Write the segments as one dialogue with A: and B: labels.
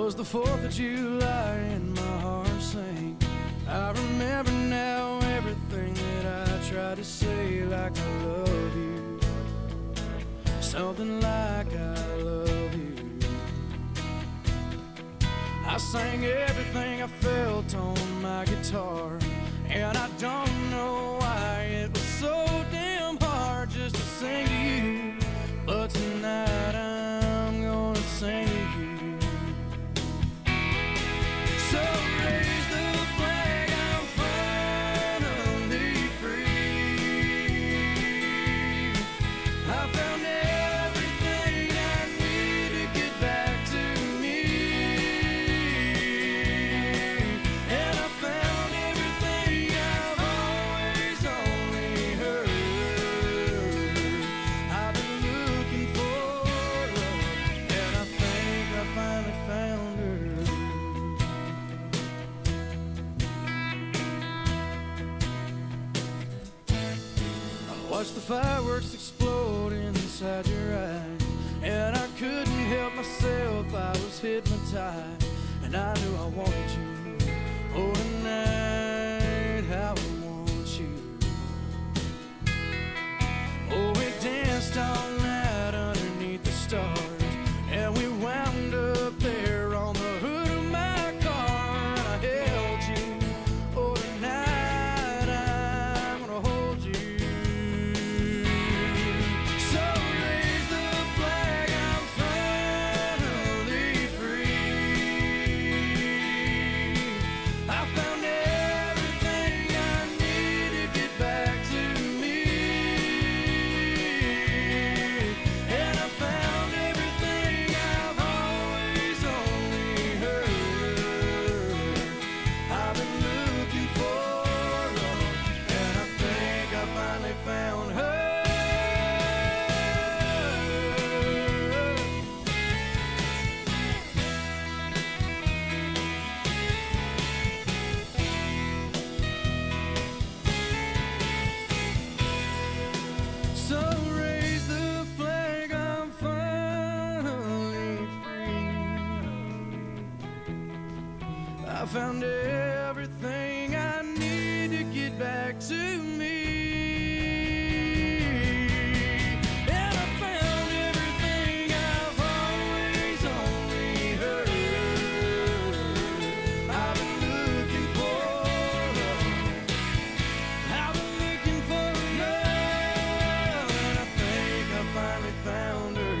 A: 'twas the 4th of July and my heart sank. I remember now everything that I tried to say, like I love you, something like I love you. I sang everything I felt on my guitar, and I don't know why it was so damn hard just to sing to you. But tonight I'm gonna sing to you. So raise the flag, I'm finally free. I found everything I need to get back to me. And I found everything I've always only heard. I've been looking for love, and I think I finally found her. Watch the fireworks explode inside your eyes, and I couldn't help myself, I was hypnotized. And I knew I wanted you, oh tonight, how I want you. Oh, we danced all night underneath the stars, and we wound up there on the hood of my car. And I held you, oh tonight I'm gonna hold you. So raise the flag, I'm finally free. I found everything I need to get back to me. And I found everything I've always only heard. I've been looking for love, and I think I finally found her. So raise the flag, I'm finally free. I found everything I need to get back to me. And I found everything I've always only heard. I've been looking for love, I've been looking for love, and I think I finally found her.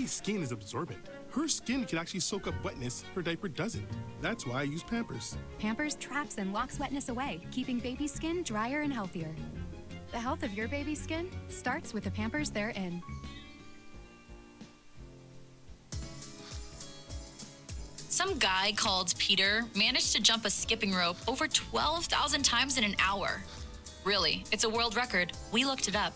B: baby's skin is absorbent. Her skin can actually soak up wetness her diaper doesn't. That's why I use Pampers.
C: Pampers traps and locks wetness away, keeping baby skin drier and healthier. The health of your baby's skin starts with the Pampers they're in.
D: Some guy called Peter managed to jump a skipping rope over 12,000 times in an hour. Really, it's a world record. We looked it up.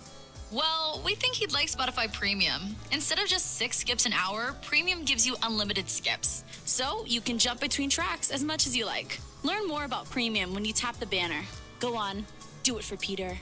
D: Well, we think he'd like Spotify Premium. Instead of just 6 skips an hour, Premium gives you unlimited skips.
E: So you can jump between tracks as much as you like. Learn more about Premium when you tap the banner. Go on, do it for Peter.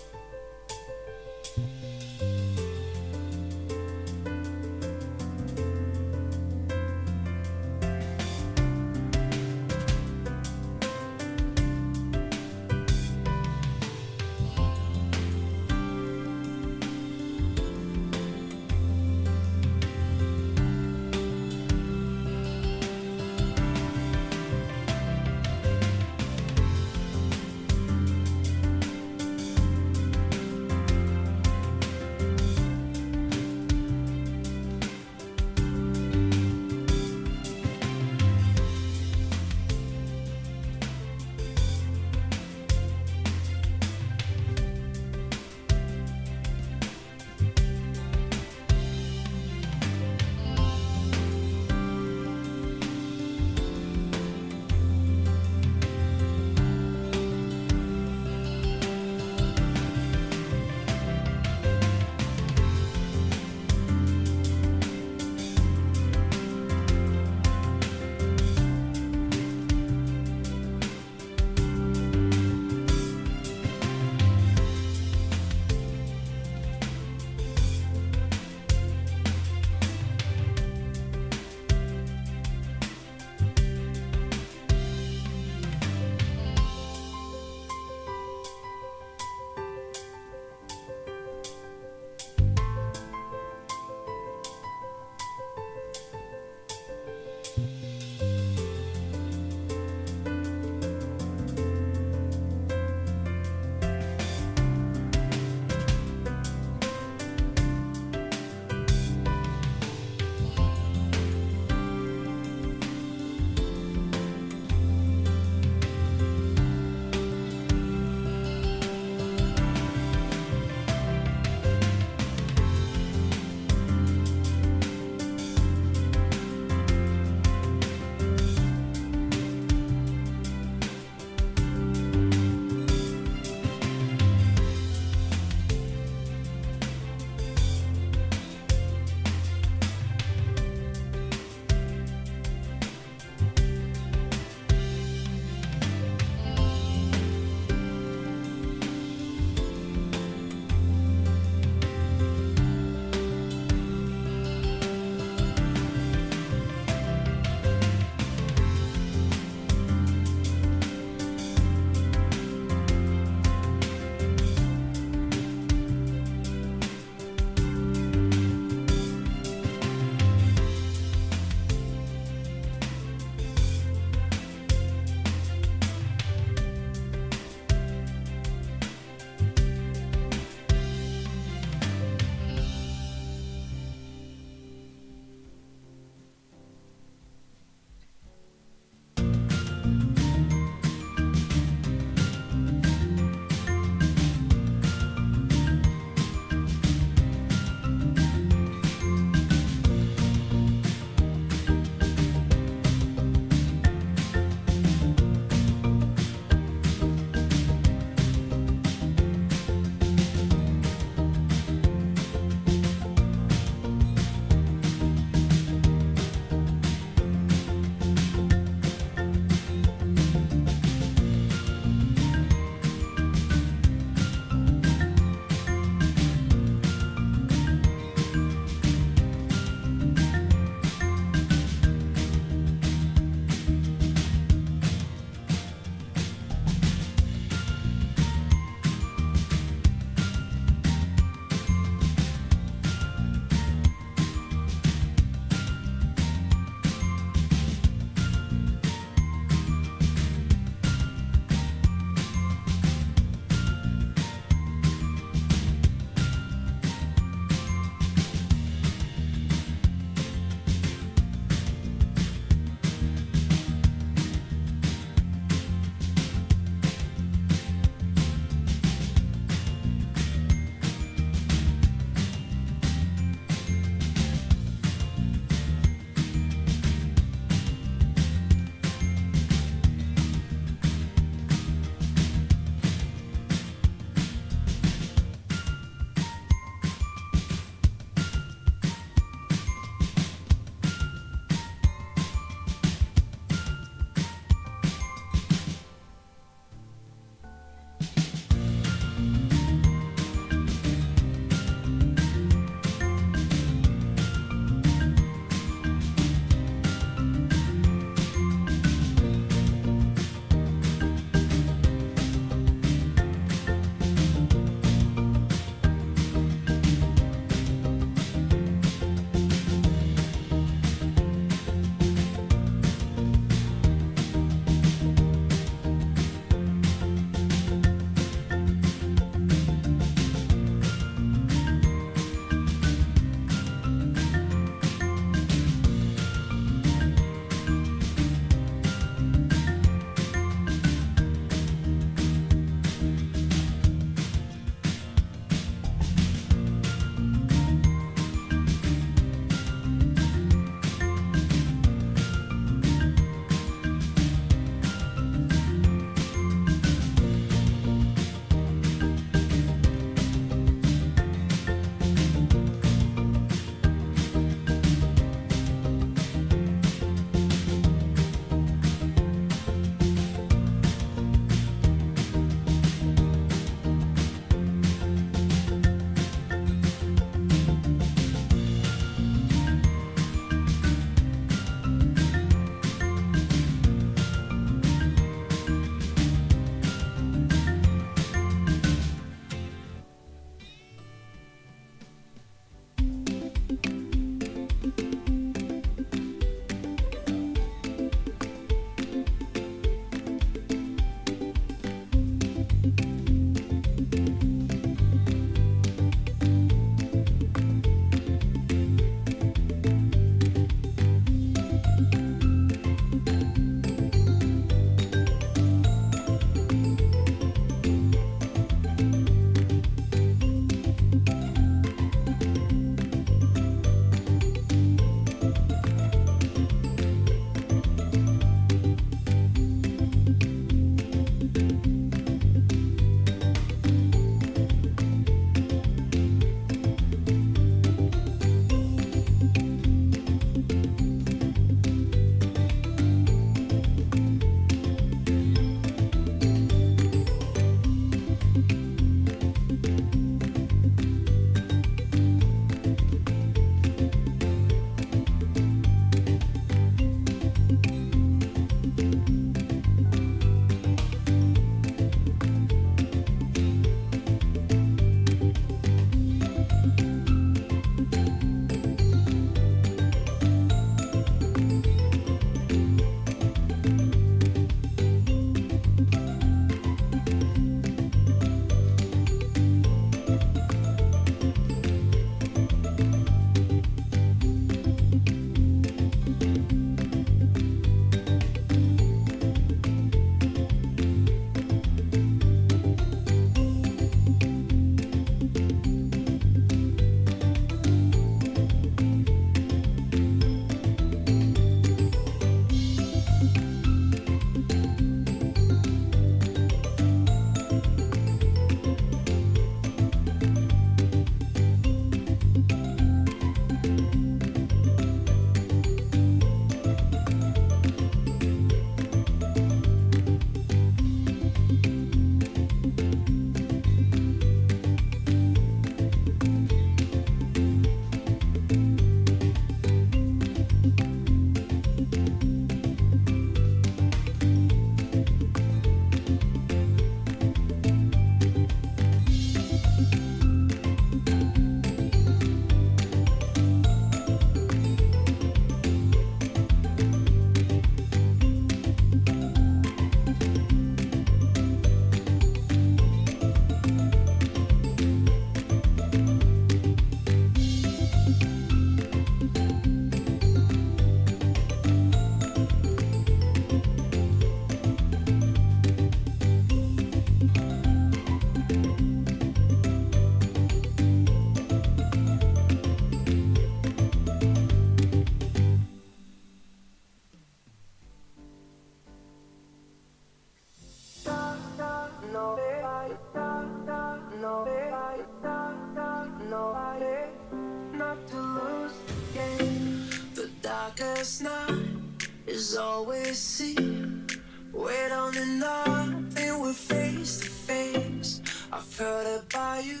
F: darkest night is always seen. Wait on the nothing, we're face to face. I've heard about you,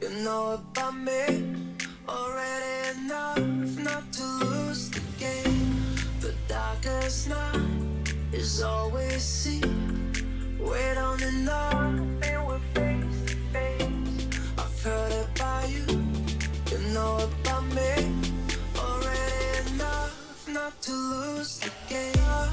F: you know about me. Already enough not to lose the game. The darkest night is always seen. Wait on the nothing, we're face to face. I've heard about you, you know about me. Already enough not to lose the game. No,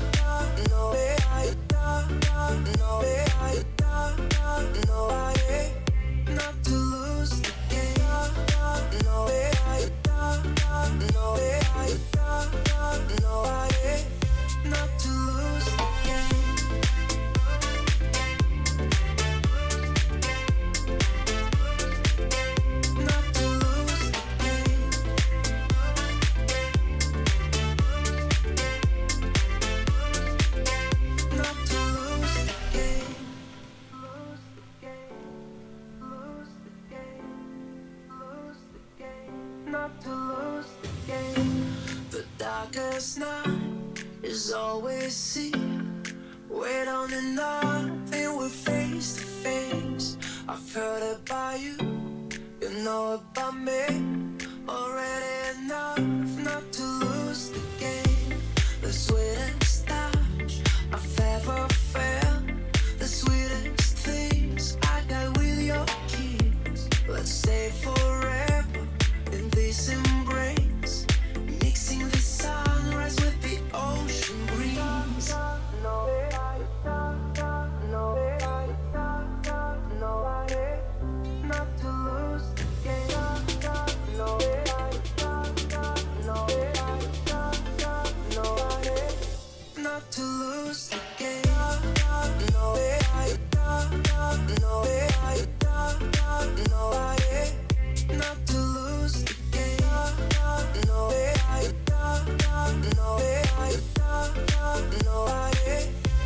F: not to lose the game. No, not to lose the game. Not to lose the game. Not to lose the game. Lose the game. Lose the game. Lose the game. Not to lose the game. The darkest night is always seen. Wait on the nothing, we're face to face. I've heard about you, you know about me. Already enough not to lose the game. The sweetest touch I've ever felt, the sweetest things I got with your kiss. Let's stay forever in this embrace, mixing the sunrise with the ocean breeze. Not to lose the game. Not to lose the game. Not to lose the game. Not to lose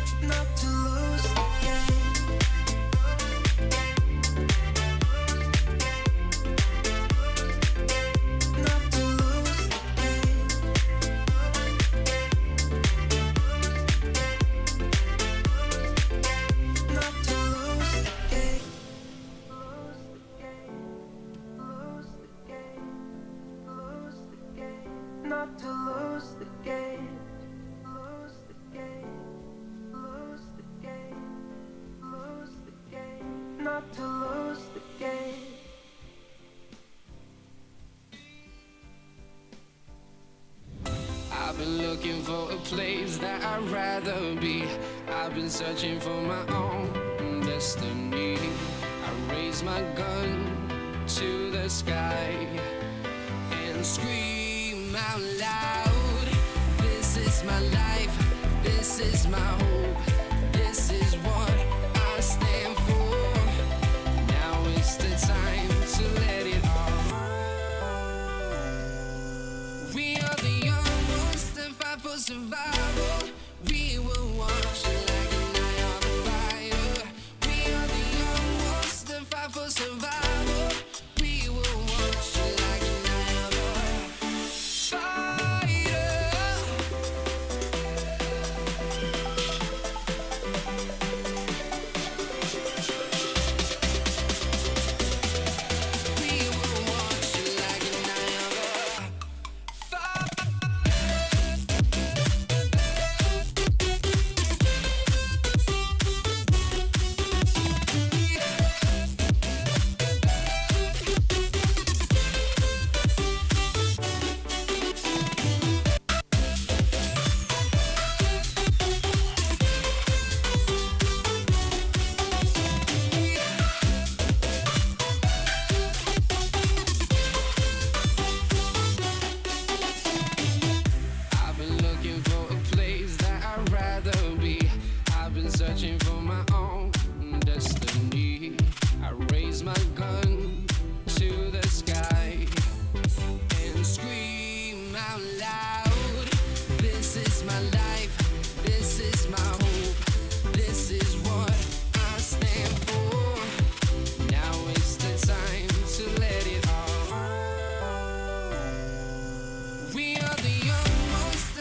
F: the game. Not to lose the game. Not to lose the game. Lose the game. Lose the game. Lose the game. Not to lose the game. Lose the game. Lose the game. Lose the game. Not to lose the game.
A: I've been looking for a place that I'd rather be. I've been searching for my own destiny. I raise my gun to the sky and scream out loud. This is my life, this is my hope, this is what I stand for. Now it's the time to let it all. We are the young ones that fight for survival. We will watch it like an eye on the fire. We are the young ones that fight for survival. We will watch it like an eye on the fire. We will watch it like an eye on the fire. I've been looking for a place that I'd rather be. I've been searching for my own destiny. I raise my gun to the sky and scream out loud. This is my life, this is my hope, this is what I stand for. Now it's the time to let it all. We are the young ones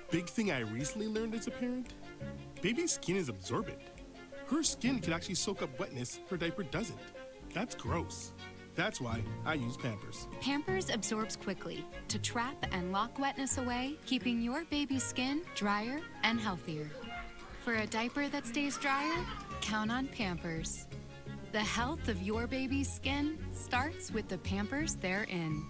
B: Big thing I recently learned as a parent, baby's skin is absorbent. Her skin can actually soak up wetness her diaper doesn't. That's gross. That's why I use Pampers.
C: Pampers absorbs quickly to trap and lock wetness away, keeping your baby's skin drier and healthier. For a diaper that stays drier, count on Pampers. The health of your baby's skin starts with the Pampers they're in.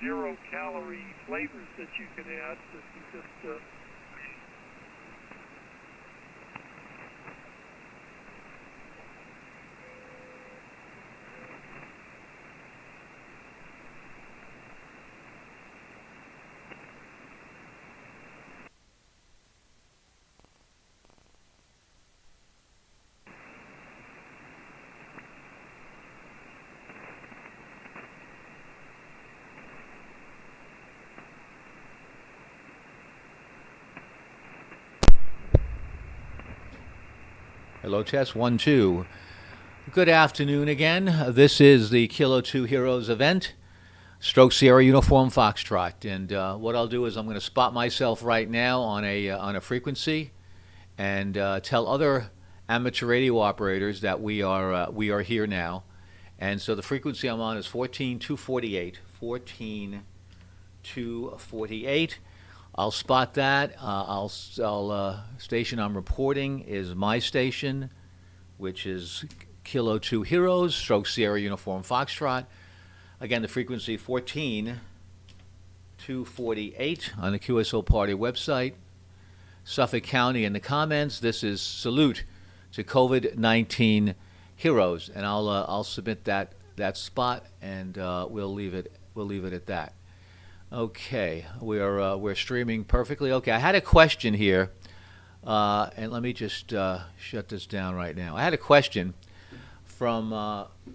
G: zero-calorie flavors that you can add that you just
H: Hello, test 1, 2. Good afternoon again. This is the Kilo 2 Heroes event, Stroke Sierra Uniform Foxtrot. And what I'll do is I'm going to spot myself right now on a frequency and tell other amateur radio operators that we are here now. And so the frequency I'm on is 14248. 14248. I'll spot that. Station I'm reporting is my station, which is Kilo 2 Heroes, Stroke Sierra Uniform Foxtrot. Again, the frequency 14248 on the QSO Party website. Suffolk County in the comments. This is salute to COVID-19 heroes, and I'll submit that spot, and we'll leave it at that. Okay, we're streaming perfectly. Okay, I had a question here, and let me just shut this down right now. I had a question from,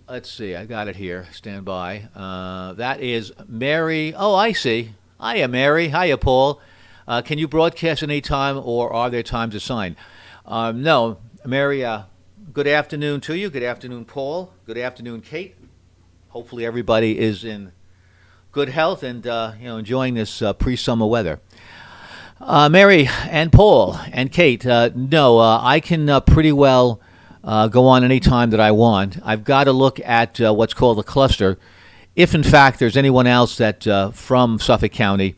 H: let's see, I got it here, stand by. That is Mary. Oh, I see. Hiya, Mary. Hiya, Paul. Can you broadcast any time, or are there times assigned? No, Mary, good afternoon to you. Good afternoon, Paul. Good afternoon, Kate. Hopefully everybody is in good health and enjoying this pre-summer weather. Mary and Paul and Kate, no, I can pretty well go on any time that I want. I've got to look at what's called a cluster. If, in fact, there's anyone else that from Suffolk County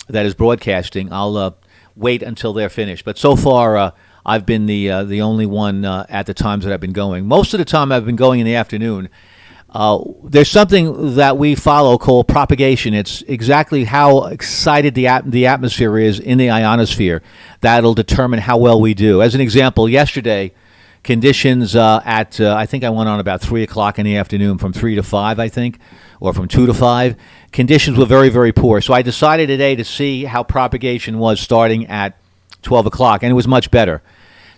H: that is broadcasting, I'll wait until they're finished. But so far, I've been the only one at the times that I've been going. Most of the time, I've been going in the afternoon. There's something that we follow called propagation. It's exactly how excited the atmosphere is in the ionosphere that'll determine how well we do. As an example, yesterday, conditions at, I think I went on about 3 o'clock in the afternoon, from 3 to 5, I think, or from 2 to 5. Conditions were very, very poor. So I decided today to see how propagation was starting at 12 o'clock, and it was much better.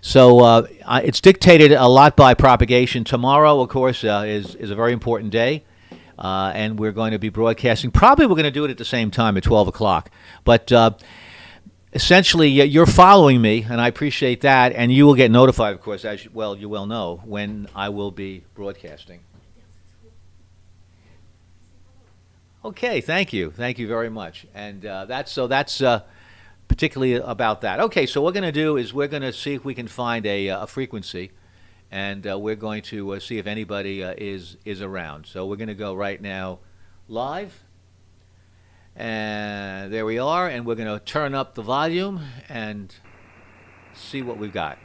H: So it's dictated a lot by propagation. Tomorrow, of course, is a very important day, and we're going to be broadcasting. Probably we're going to do it at the same time at 12 o'clock. But essentially, you're following me, and I appreciate that, and you will get notified, of course, as you well know, when I will be broadcasting. Okay, thank you. Thank you very much. And that's particularly about that. Okay, so what we're going to do is we're going to see if we can find a frequency, and we're going to see if anybody is around. So we're going to go right now live, and there we are, and we're going to turn up the volume and see what we've got.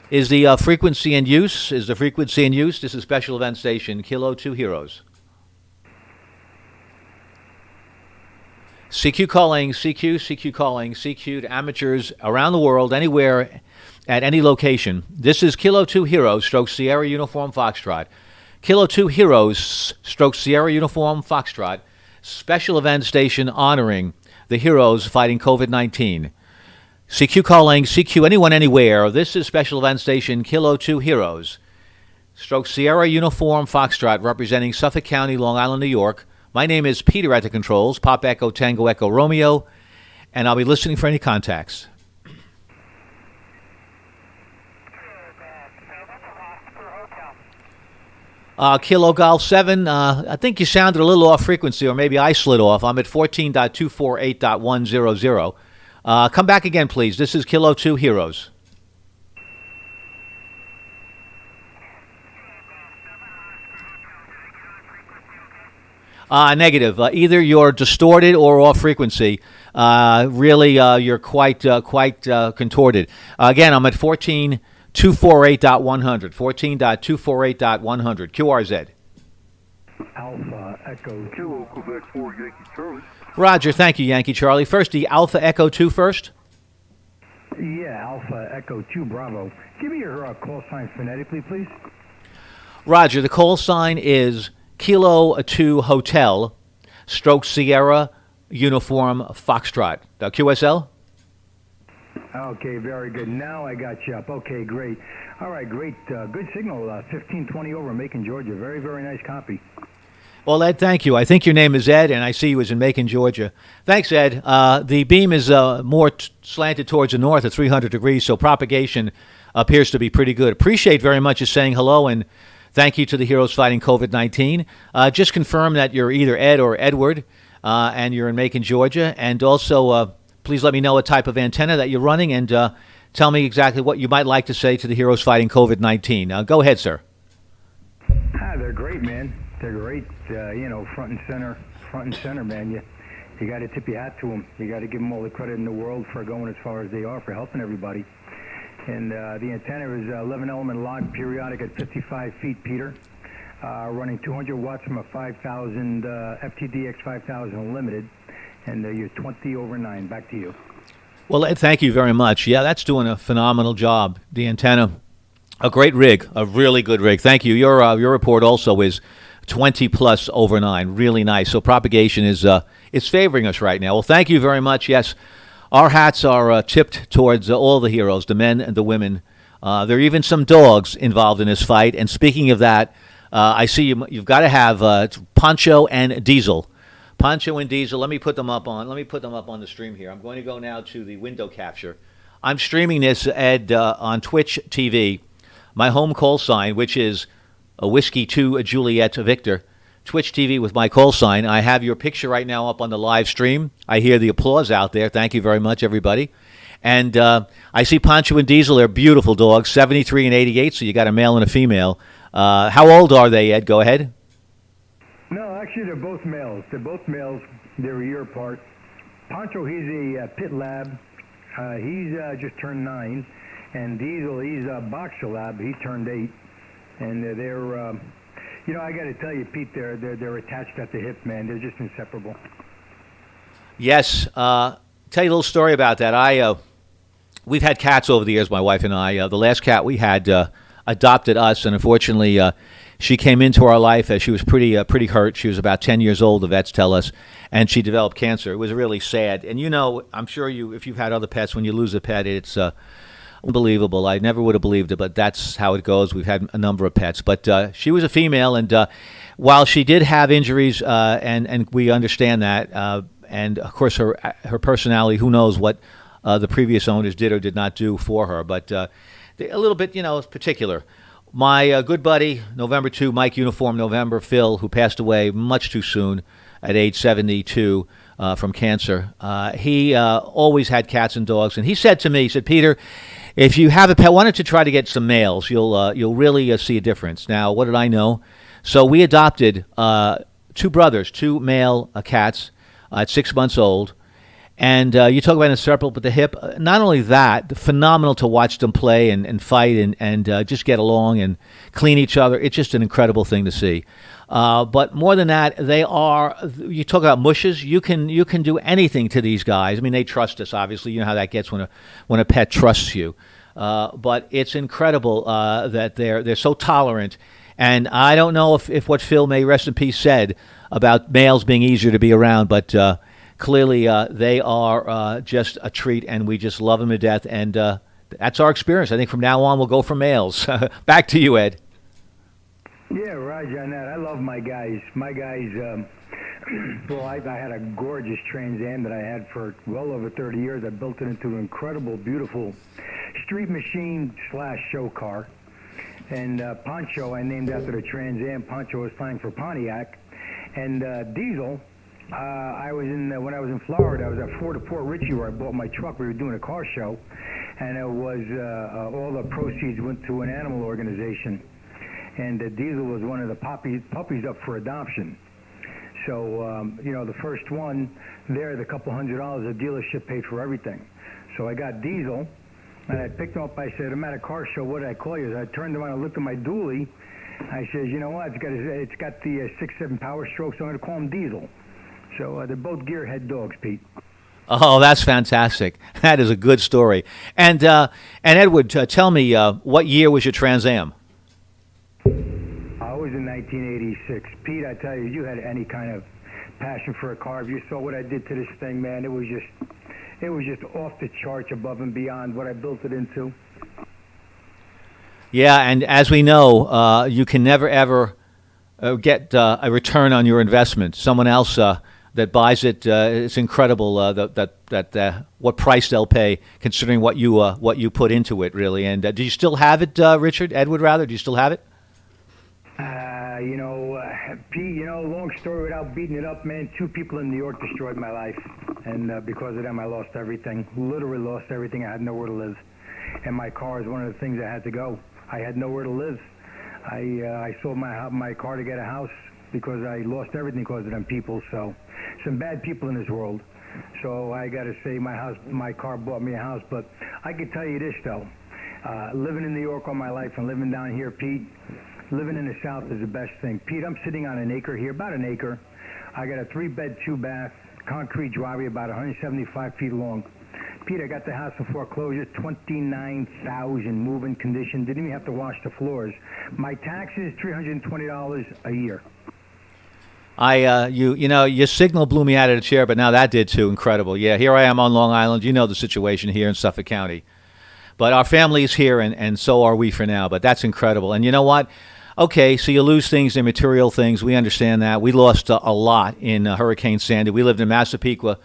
H: Is the frequency in use? Is the frequency in use? This is Special Event Station, Kilo 2 Heroes. CQ calling, CQ calling, CQ to amateurs around the world, anywhere, at any location. This is Kilo 2 Heroes, Stroke Sierra Uniform Foxtrot. Kilo 2 Heroes, Stroke Sierra Uniform Foxtrot, special event station honoring the heroes fighting COVID-19. CQ calling, CQ anyone, anywhere. This is special event station Kilo 2 Heroes, Stroke Sierra Uniform Foxtrot, representing Suffolk County, Long Island, New York. My name is Peter at the controls, Pop Echo Tango Echo Romeo, and I'll be listening for any contacts. Kilo Golf 7, I think you sounded a little off frequency, or maybe I slid off. I'm at 14.248.100. Come back again, please. This is Kilo 2 Heroes. Negative. Either you're distorted or off frequency. Really, you're quite contorted. Again, I'm at 14.248.100. 14.248.100. QRZ.
I: Alpha Echo 2, Quebec 4, Yankee Charlie.
H: Roger, thank you, Yankee Charlie. First, the Alpha Echo 2 first.
I: Yeah, Alpha Echo 2, Bravo. Give me your call sign phonetically, please.
H: Roger, the call sign is Kilo 2 Hotel, stroke Sierra, uniform Foxtrot. QSL?
I: Okay, very good. Now I got you up. Okay, great. All right, great. Good signal. 1520 over Macon, Georgia. Very, very nice copy.
H: Well, Ed, thank you. I think your name is Ed, and I see you as in Macon, Georgia. Thanks, Ed. The beam is more slanted towards the north at 300 degrees, so propagation appears to be pretty good. Appreciate very much you saying hello, and thank you to the heroes fighting COVID-19. Just confirm that you're either Ed or Edward, and you're in Macon, Georgia. And also, please let me know what type of antenna that you're running, and tell me exactly what you might like to say to the heroes fighting COVID-19. Go ahead, sir.
I: They're great, man. They're great. Front and center, man. You got to tip your hat to them. You got to give them all the credit in the world for going as far as they are, for helping everybody. And the antenna is 11-element log, periodic at 55 feet, Peter. Running 200 watts from a 5,000 FTDX 5000 limited. And you're 20 over 9. Back to you.
H: Well, Ed, thank you very much. Yeah, that's doing a phenomenal job. The antenna, a great rig, a really good rig. Thank you. Your report also is 20 plus over 9. Really nice. So propagation is favoring us right now. Well, thank you very much. Yes, our hats are tipped towards all the heroes, the men and the women. There are even some dogs involved in this fight. And speaking of that, I see you've got to have Pancho and Diesel. Pancho and Diesel. Let me put them up on the stream here. I'm going to go now to the window capture. I'm streaming this, Ed, on Twitch TV. My home call sign, which is a Whiskey 2 Juliet Victor. Twitch TV with my call sign. I have your picture right now up on the live stream. I hear the applause out there. Thank you very much, everybody. And I see Pancho and Diesel. They're beautiful dogs, 73 and 88, so you got a male and a female. How old are they, Ed? Go ahead.
I: No, actually, they're both males. They're a year apart. Pancho, he's a pit lab. He's just turned 9. And Diesel, he's a boxer lab. He turned 8. And they're, I got to tell you, Pete, they're attached at the hip, man. They're just inseparable.
H: Yes. Tell you a little story about that. We've had cats over the years, my wife and I. The last cat we had adopted us, and unfortunately, she came into our life as she was pretty hurt. She was about 10 years old, the vets tell us, and she developed cancer. It was really sad. And I'm sure if you've had other pets, when you lose a pet, it's unbelievable. I never would have believed it, but that's how it goes. We've had a number of pets. But she was a female, and while she did have injuries, and we understand that, and of course her personality, who knows what the previous owners did or did not do for her, but a little bit, particular. My good buddy, November 2, Mike Uniform November, Phil, who passed away much too soon at age 72 from cancer. He always had cats and dogs, and he said to me, Peter, if you have a pet, why don't you try to get some males? You'll really see a difference. Now, what did I know? So we adopted 2 brothers, 2 male cats at 6 months old. And you talk about inseparable with the hip. Not only that, phenomenal to watch them play and fight and just get along and clean each other. It's just an incredible thing to see. But more than that, you talk about mushes. You can do anything to these guys. I mean, they trust us, obviously. You know how that gets when a pet trusts you. But it's incredible that they're so tolerant. And I don't know if what Phil, may rest in peace, said about males being easier to be around, but clearly, they are just a treat, and we just love them to death. And that's our experience. I think from now on, we'll go for males. Back to you, Ed.
I: Yeah, Roger, on that. I love my guys. My guys, well, I had a gorgeous Trans Am that I had for well over 30 years. I built it into an incredible, beautiful street machine / show car. And Pancho, I named after the Trans Am. Pancho was flying for Pontiac. And Diesel, I was when I was in Florida, I was at Fort Ritchie where I bought my truck. We were doing a car show, and it was all the proceeds went to an animal organization, and Diesel was one of the puppies up for adoption. So the first one there, the couple $100, the dealership paid for everything. So I got Diesel, and I picked him up. I said, I'm at a car show. What did I call you? I turned around and looked at my dually, I says, you know what? It's got the 6.7 Power Stroke, so I'm going to call him Diesel. So they're both gearhead dogs, Pete.
H: Oh, that's fantastic. That is a good story. And Edward, tell me, what year was your Trans Am?
I: I was in 1986. Pete, I tell you, you had any kind of passion for a car. If you saw what I did to this thing, man, it was just off the charts, above and beyond what I built it into.
H: Yeah, and as we know, you can never, ever get a return on your investment. Someone else that buys it, it's incredible what price they'll pay considering what you put into it, really. And do you still have it, Edward, rather? Do you still have it?
I: Pete, long story without beating it up, man. 2 people in New York destroyed my life. And because of them, I lost everything. Literally lost everything. I had nowhere to live. And my car is one of the things that had to go. I had nowhere to live. I sold my car to get a house because I lost everything because of them people. So some bad people in this world. So I got to say my car bought me a house. But I can tell you this, though. Living in New York all my life and living down here, Pete, living in the South is the best thing. Pete, I'm sitting on an acre here, about an acre. I got a 3-bed, 2-bath, concrete driveway about 175 feet long. Pete, I got the house in foreclosure, $29,000, move-in condition. Didn't even have to wash the floors. My taxes, $320 a year.
H: Your signal blew me out of the chair, but now that did too. Incredible. Yeah, here I am on Long Island. You know the situation here in Suffolk County. But our family is here, and so are we for now. But that's incredible. And you know what? Okay, so you lose things, they're material things. We understand that. We lost a lot in Hurricane Sandy. We lived in Massapequa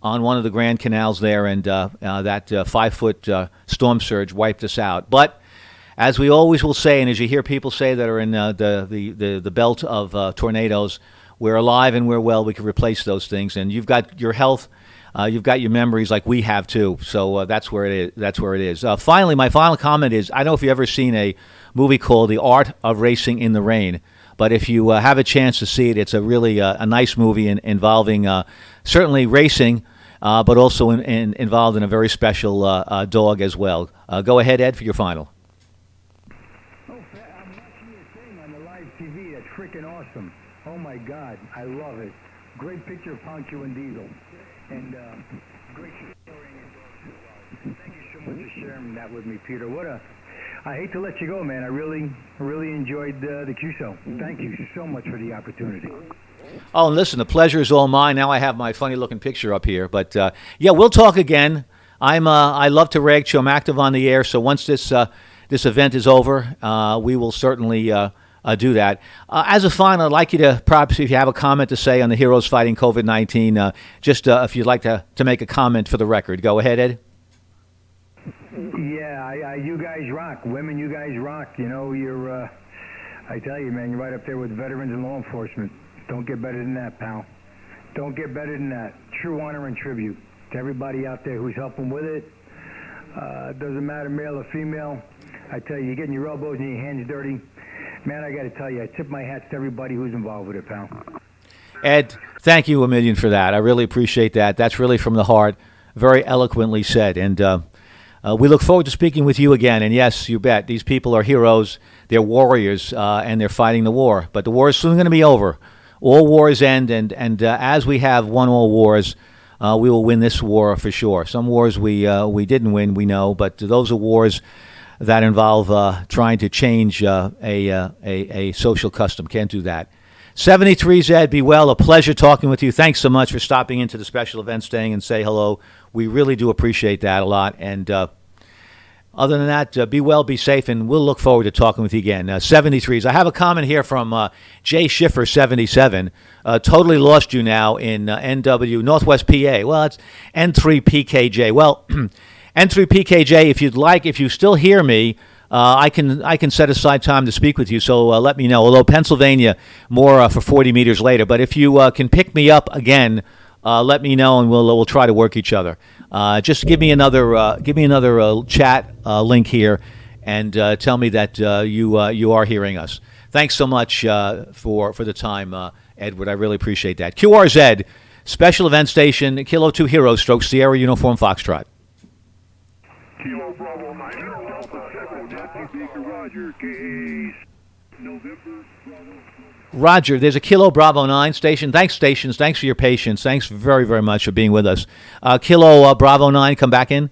H: on one of the Grand Canals there, and that 5-foot storm surge wiped us out. But as we always will say, and as you hear people say that are in the belt of tornadoes, we're alive and we're well. We can replace those things. And you've got your health. You've got your memories like we have too, so that's where it is. Finally, my final comment is: I don't know if you've ever seen a movie called The Art of Racing in the Rain, but if you have a chance to see it, it's a really a nice movie involving certainly racing, but also involved in a very special dog as well. Go ahead, Ed, for your final.
I: I'm watching your thing on the live TV. That's freaking awesome. Oh my God, I love it. Great picture of Poncho and Diesel. And great story in your dogs as well. Thank you so much for sharing that with me, Peter. I hate to let you go, man. I really enjoyed the Q-Show. Thank you so much for the opportunity.
H: Oh, and listen, the pleasure is all mine. Now I have my funny-looking picture up here. But, yeah, we'll talk again. I love to rag you. I'm active on the air, so once this event is over, we will certainly do that. As a final, I'd like you to perhaps, if you have a comment to say on the Heroes Fighting COVID-19, just if you'd like to make a comment for the record. Go ahead, Ed.
I: Yeah, you guys rock. Women, you guys rock. I tell you, man, you're right up there with veterans and law enforcement. Don't get better than that, pal. Don't get better than that. True honor and tribute to everybody out there who's helping with it. Doesn't matter, male or female. I tell you, you're getting your elbows and your hands dirty. Man, I got to tell you, I tip my hats to everybody who's involved with it, pal.
H: Ed, thank you a million for that. I really appreciate that. That's really from the heart. Very eloquently said. And we look forward to speaking with you again. And yes, you bet, these people are heroes. They're warriors, and they're fighting the war. But the war is soon going to be over. All wars end, and as we have won all wars, we will win this war for sure. Some wars we didn't win, we know, but those are wars that involve trying to change a social custom. Can't do that. 73 Zed, be well. A pleasure talking with you. Thanks so much for stopping into the special event, staying and say hello. We really do appreciate that a lot. And other than that, be well, be safe, and we'll look forward to talking with you again. 73s. I have a comment here from Jay Schiffer, 77. Totally lost you now in NW, Northwest PA. Well, it's N3PKJ. Well, N3PKJ, if you'd like, if you still hear me, I can set aside time to speak with you, so let me know. Although Pennsylvania, more for 40 meters later. But if you can pick me up again, let me know, and we'll try to work each other. Just give me another chat link here, and tell me that you are hearing us. Thanks so much for the time, Edward. I really appreciate that. QRZ, Special Event Station, Kilo 2 Hero, Stroke Sierra Uniform Foxtrot.
G: Kilo Bravo 9, Delta 7, Roger Case. November, Bravo.
H: Roger, there's a Kilo Bravo 9 station. Thanks, stations. Thanks for your patience. Thanks very, very much for being with us. Kilo Bravo 9, come back in.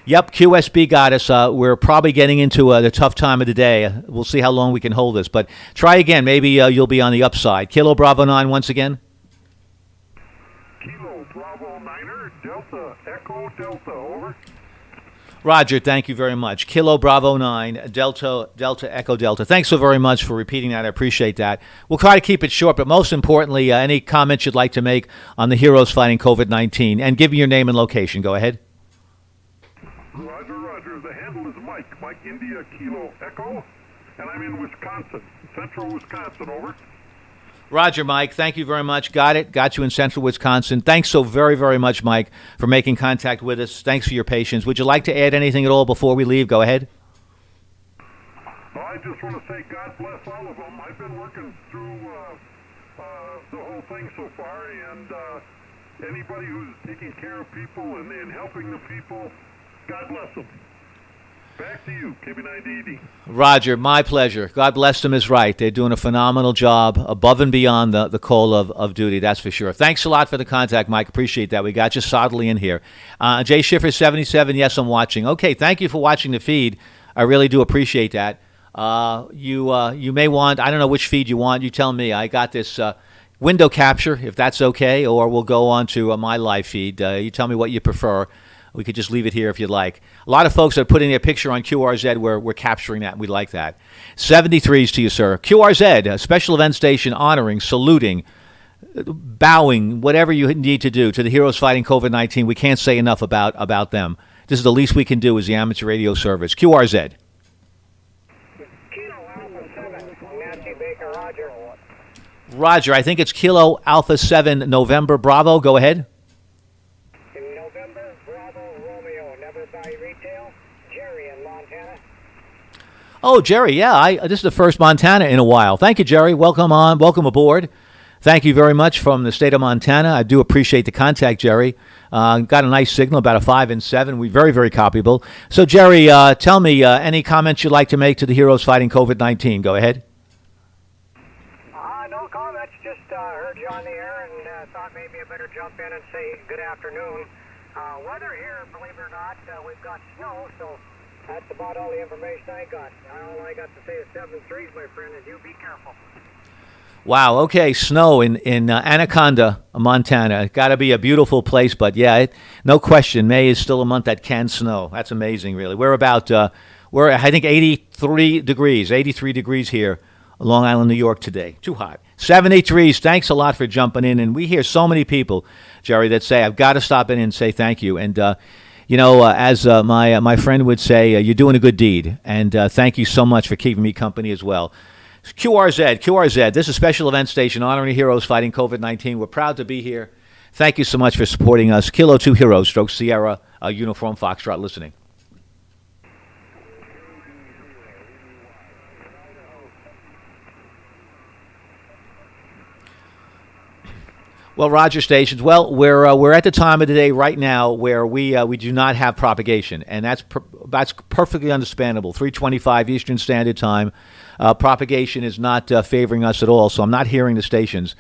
H: Yep, QSB got us. We're probably getting into the tough time of the day. We'll see how long we can hold this. But try again. Maybe you'll be on the upside. Kilo Bravo 9 once again.
G: Kilo Bravo Niner, Delta Echo Delta, over.
H: Roger, thank you very much. Kilo Bravo 9, Delta Echo Delta. Thanks so very much for repeating that. I appreciate that. We'll try to keep it short, but most importantly, any comments you'd like to make on the heroes fighting COVID-19. And give me your name and location. Go ahead.
G: Roger. The handle is Mike India Kilo Echo, and I'm in Wisconsin, central Wisconsin, over.
H: Roger, Mike. Thank you very much. Got it. Got you in central Wisconsin. Thanks so very, very much, Mike, for making contact with us. Thanks for your patience. Would you like to add anything at all before we leave? Go ahead.
G: Well, I just want to say God bless all of them. I've been working through the whole thing so far, and anybody who's taking care of people and helping the people, God bless them. Back to you, KB980.
H: Roger, my pleasure. God bless them is right. They're doing a phenomenal job above and beyond the call of duty, that's for sure. Thanks a lot for the contact, Mike. Appreciate that. We got you solidly in here. Jay Schiffer, 77, yes, I'm watching. Okay, thank you for watching the feed. I really do appreciate that. You may want, I don't know which feed you want. You tell me. I got this window capture, if that's okay, or we'll go on to my live feed. You tell me what you prefer. We could just leave it here if you'd like. A lot of folks are putting their picture on QRZ. We're capturing that, and we like that. 73s to you, sir. QRZ, a special event station honoring, saluting, bowing, whatever you need to do to the heroes fighting COVID-19. We can't say enough about them. This is the least we can do as the amateur radio service. QRZ.
J: Kilo Alpha 7, Nancy Baker, Roger.
H: Roger, I think it's Kilo Alpha 7 November Bravo. Go ahead. Oh, Jerry, yeah, this is the first Montana in a while. Thank you, Jerry. Welcome on. Welcome aboard. Thank you very much from the state of Montana. I do appreciate the contact, Jerry. Got a nice signal, about a 5 and 7. We're very, very copyable. So, Jerry, tell me any comments you'd like to make to the heroes fighting COVID-19. Go ahead.
J: No comments. Just heard you on the air and thought maybe I better jump in and say good afternoon. Weather here, believe it or not, we've got snow, so that's about all the information I got. All I got to say is 7-3s, my friend, and you be careful.
H: Wow, okay, snow in Anaconda, Montana. Got to be a beautiful place, but yeah, no question, May is still a month that can snow. That's amazing, really. We're about, I think, 83 degrees here, Long Island, New York today. Too hot. 73s, thanks a lot for jumping in, and we hear so many people, Jerry, that say, I've got to stop in and say thank you, and you know, as my friend would say, you're doing a good deed, and thank you so much for keeping me company as well. QRZ, this is a special event station honoring heroes fighting COVID-19. We're proud to be here. Thank you so much for supporting us. Kilo 2 Heroes, Stroke Sierra, Uniform Foxtrot listening. Well, Roger stations. Well, we're at the time of the day right now where we do not have propagation, and that's perfectly understandable. 3:25 Eastern Standard Time, propagation is not favoring us at all. So I'm not hearing the stations.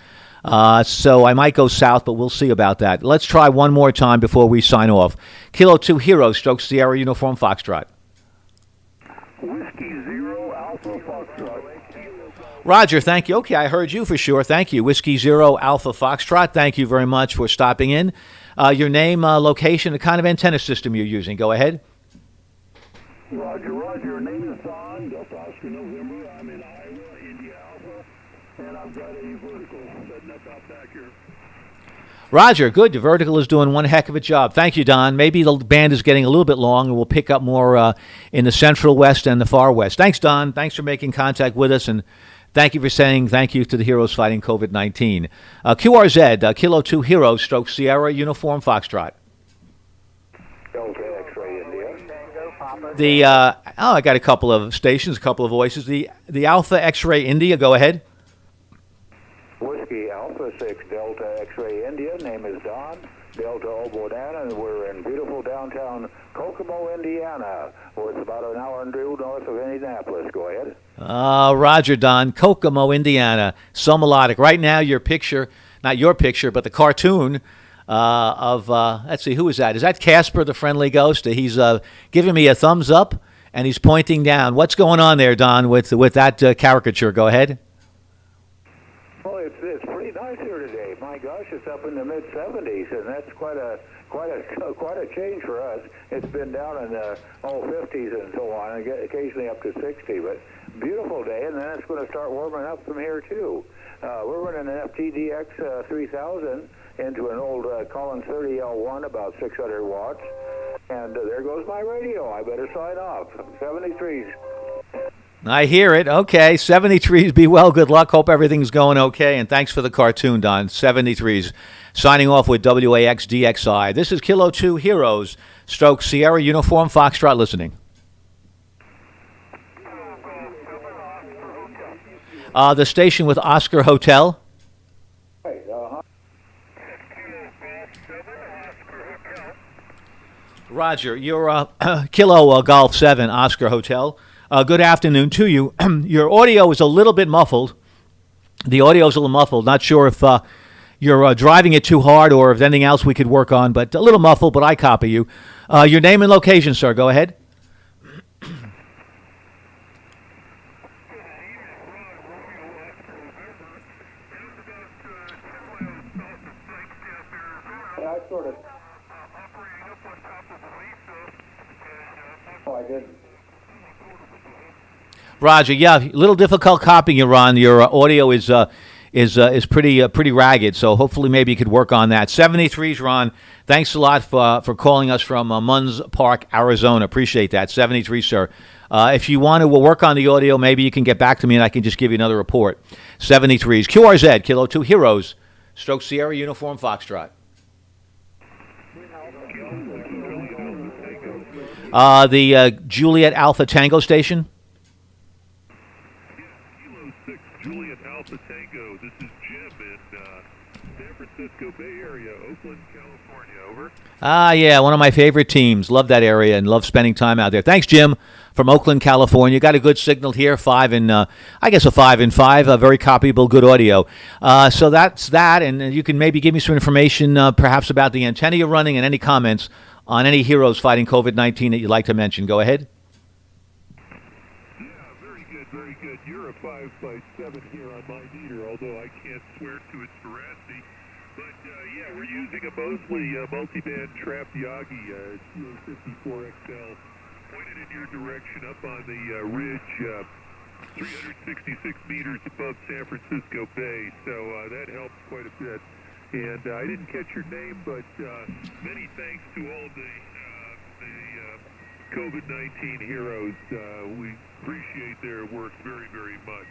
H: So I might go south, but we'll see about that. Let's try one more time before we sign off. Kilo 2 Heroes, Stroke Sierra, Uniform Foxtrot.
G: Whiskey Zero Alpha Foxtrot.
H: Roger, thank you. Okay, I heard you for sure. Thank you. Whiskey Zero Alpha Foxtrot, thank you very much for stopping in. Your name, location, the kind of antenna system you're using. Go ahead.
G: Roger. Your name is Don, Delta Oscar November. I'm in Iowa, India Alpha, and I've got a vertical setting up out back here.
H: Roger, good. The vertical is doing one heck of a job. Thank you, Don. Maybe the band is getting a little bit long, and we'll pick up more in the central west and the far west. Thanks, Don. Thanks for making contact with us, and thank you for saying thank you to the heroes fighting COVID-19. QRZ, Kilo 2 Heroes, Stroke Sierra, Uniform Foxtrot.
G: Delta X-Ray India.
H: I got a couple of stations, a couple of voices. The Alpha X-Ray India, go ahead.
K: Whiskey Alpha 6 Delta X-Ray India, name is Don. Delta Obodana, and we're in beautiful downtown Kokomo, Indiana. Well, it's about an hour and due north of Indianapolis. Go ahead.
H: Roger, Don. Kokomo, Indiana. So melodic. Right now, your picture, not your picture, but the cartoon of, let's see, who is that? Is that Casper, the friendly ghost? He's giving me a thumbs up, and he's pointing down. What's going on there, Don, with that caricature? Go ahead.
K: Well, it's pretty nice here today. My gosh, it's up in the mid 70s, and that's quite a change for us. It's been down in the 50s and so on, and occasionally up to 60. But beautiful day, and then it's going to start warming up from here too. We're running an FTDX 3000 into an old Collins 30L1, about 600 watts, and there goes my radio. I better sign off. 73s.
H: I hear it. Okay, 73s, be well, good luck. Hope everything's going okay, and thanks for the cartoon, Don. 73s. Signing off with WAXDXI. This is Kilo 2 Heroes, Stroke Sierra Uniform Foxtrot listening. The station with Oscar Hotel. Roger, you're Kilo Golf 7, Oscar Hotel. Good afternoon to you. Your audio is a little bit muffled. The audio is a little muffled. Not sure if you're driving it too hard or if there's anything else we could work on, but a little muffled, but I copy you. Your name and location, sir. Go ahead.
K: Oh, I didn't.
H: Roger, yeah, a little difficult copying you, Ron. Your audio is pretty ragged, so hopefully maybe you could work on that. 73s, Ron. Thanks a lot for calling us from Munns Park, Arizona. Appreciate that. 73, sir. If you want to, we'll work on the audio. Maybe you can get back to me and I can just give you another report. 73s. QRZ, Kilo 2 Heroes, Stroke Sierra Uniform Foxtrot. The Juliet Alpha Tango station.
G: Juliet Alpha Tango. This is Jim in San Francisco Bay Area, Oakland, California. Over.
H: Yeah, one of my favorite teams. Love that area and love spending time out there. Thanks, Jim, from Oakland, California. Got a good signal here, 5 and a 5 and 5. Very copyable, good audio. So that's that, and you can maybe give me some information, perhaps about the antenna you're running, and any comments on any heroes fighting COVID-19 that you'd like to mention. Go ahead.
G: Very good. You're a 5x7 here on my meter, although I can't swear to its veracity. But yeah, we're using a Mosley multiband trap Yagi CA54XL pointed in your direction up on the ridge, 366 meters above San Francisco Bay. So that helps quite a bit. And I didn't catch your name, but many thanks to all the COVID-19 heroes. We appreciate their work very, very much.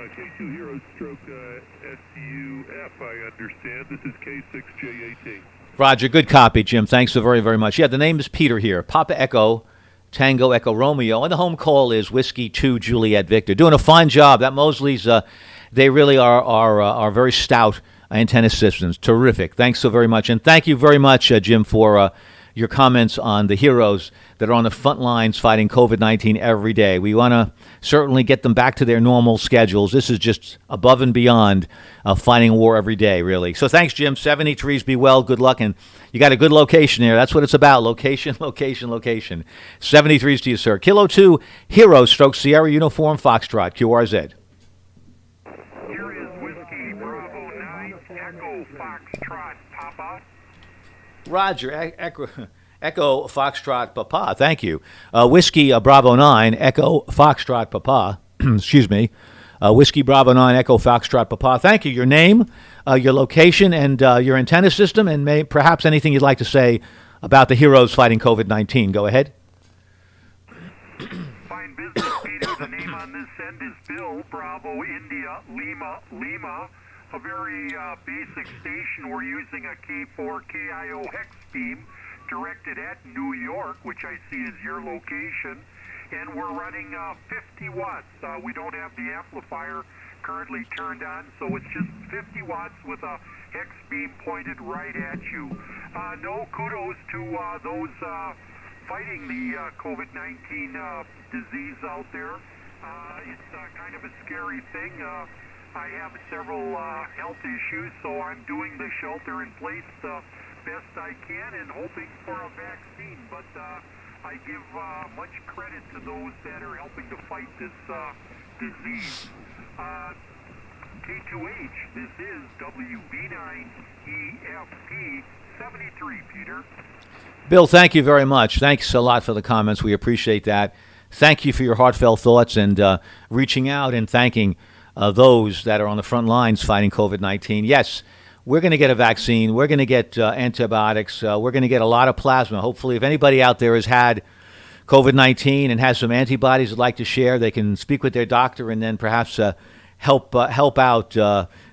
G: K2 Heroes stroke SUF, I understand. This is K6J18.
H: Roger, good copy, Jim. Thanks so very, very much. Yeah, the name is Peter here. Papa Echo, Tango Echo Romeo, and the home call is Whiskey 2 Juliet Victor. Doing a fine job. That Mosley's, they really are very stout antenna systems. Terrific. Thanks so very much. And thank you very much, Jim, for your comments on the heroes that are on the front lines fighting COVID-19 every day. We want to certainly get them back to their normal schedules. This is just above and beyond fighting a war every day, really. So thanks, Jim. 73s, be well, good luck, and you got a good location there. That's what it's about, location, location, location. 73s to you, sir. Kilo 2, Hero, Stroke Sierra Uniform, Foxtrot, QRZ.
G: Here is Whiskey Bravo 9, Echo Foxtrot, Papa.
H: Roger, Echo Foxtrot Papa, thank you. Whiskey Bravo 9, Echo Foxtrot Papa, excuse me. Whiskey Bravo 9, Echo Foxtrot Papa, thank you. Your name, your location, and your antenna system, and perhaps anything you'd like to say about the heroes fighting COVID-19. Go ahead.
G: Fine business, Peter. The name on this end is Bill Bravo India Lima. A very basic station. We're using a K4 KIO hex beam directed at New York, which I see is your location, and we're running 50 watts. We don't have the amplifier currently turned on, so it's just 50 watts with a hex beam pointed right at you. no, kudos to those fighting the COVID-19 disease out there. It's kind of a scary thing. I have several health issues, so I'm doing the shelter in place the best I can and hoping for a vaccine. But I give much credit to those that are helping to fight this disease. K2H, this is WB9EFP 73, Peter.
H: Bill, thank you very much. Thanks a lot for the comments. We appreciate that. Thank you for your heartfelt thoughts and reaching out and thanking those that are on the front lines fighting COVID-19. Yes, we're going to get a vaccine. We're going to get antibiotics. We're going to get a lot of plasma. Hopefully, if anybody out there has had COVID-19 and has some antibodies they'd like to share, they can speak with their doctor and then perhaps help out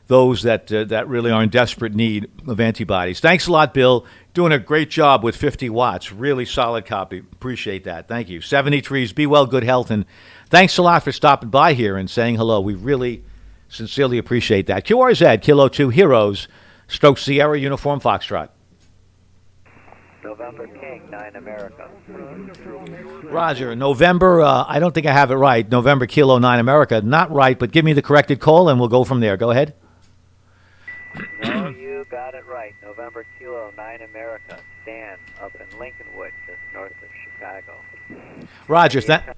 H: those that really are in desperate need of antibodies. Thanks a lot, Bill. Doing a great job with 50 watts. Really solid copy. Appreciate that. Thank you. 73s, be well, good health, and thanks a lot for stopping by here and saying hello. We really sincerely appreciate that. QRZ, Kilo 2 Heroes, Stroke Sierra, Uniform Foxtrot.
L: November King, 9 America.
H: Roger. November, I don't think I have it right. November Kilo 9 America. Not right, but give me the corrected call and we'll go from there. Go ahead.
L: No, you got it right. November Kilo 9 America. Stan up in Lincolnwood, just north of Chicago.
H: Roger.
L: Delta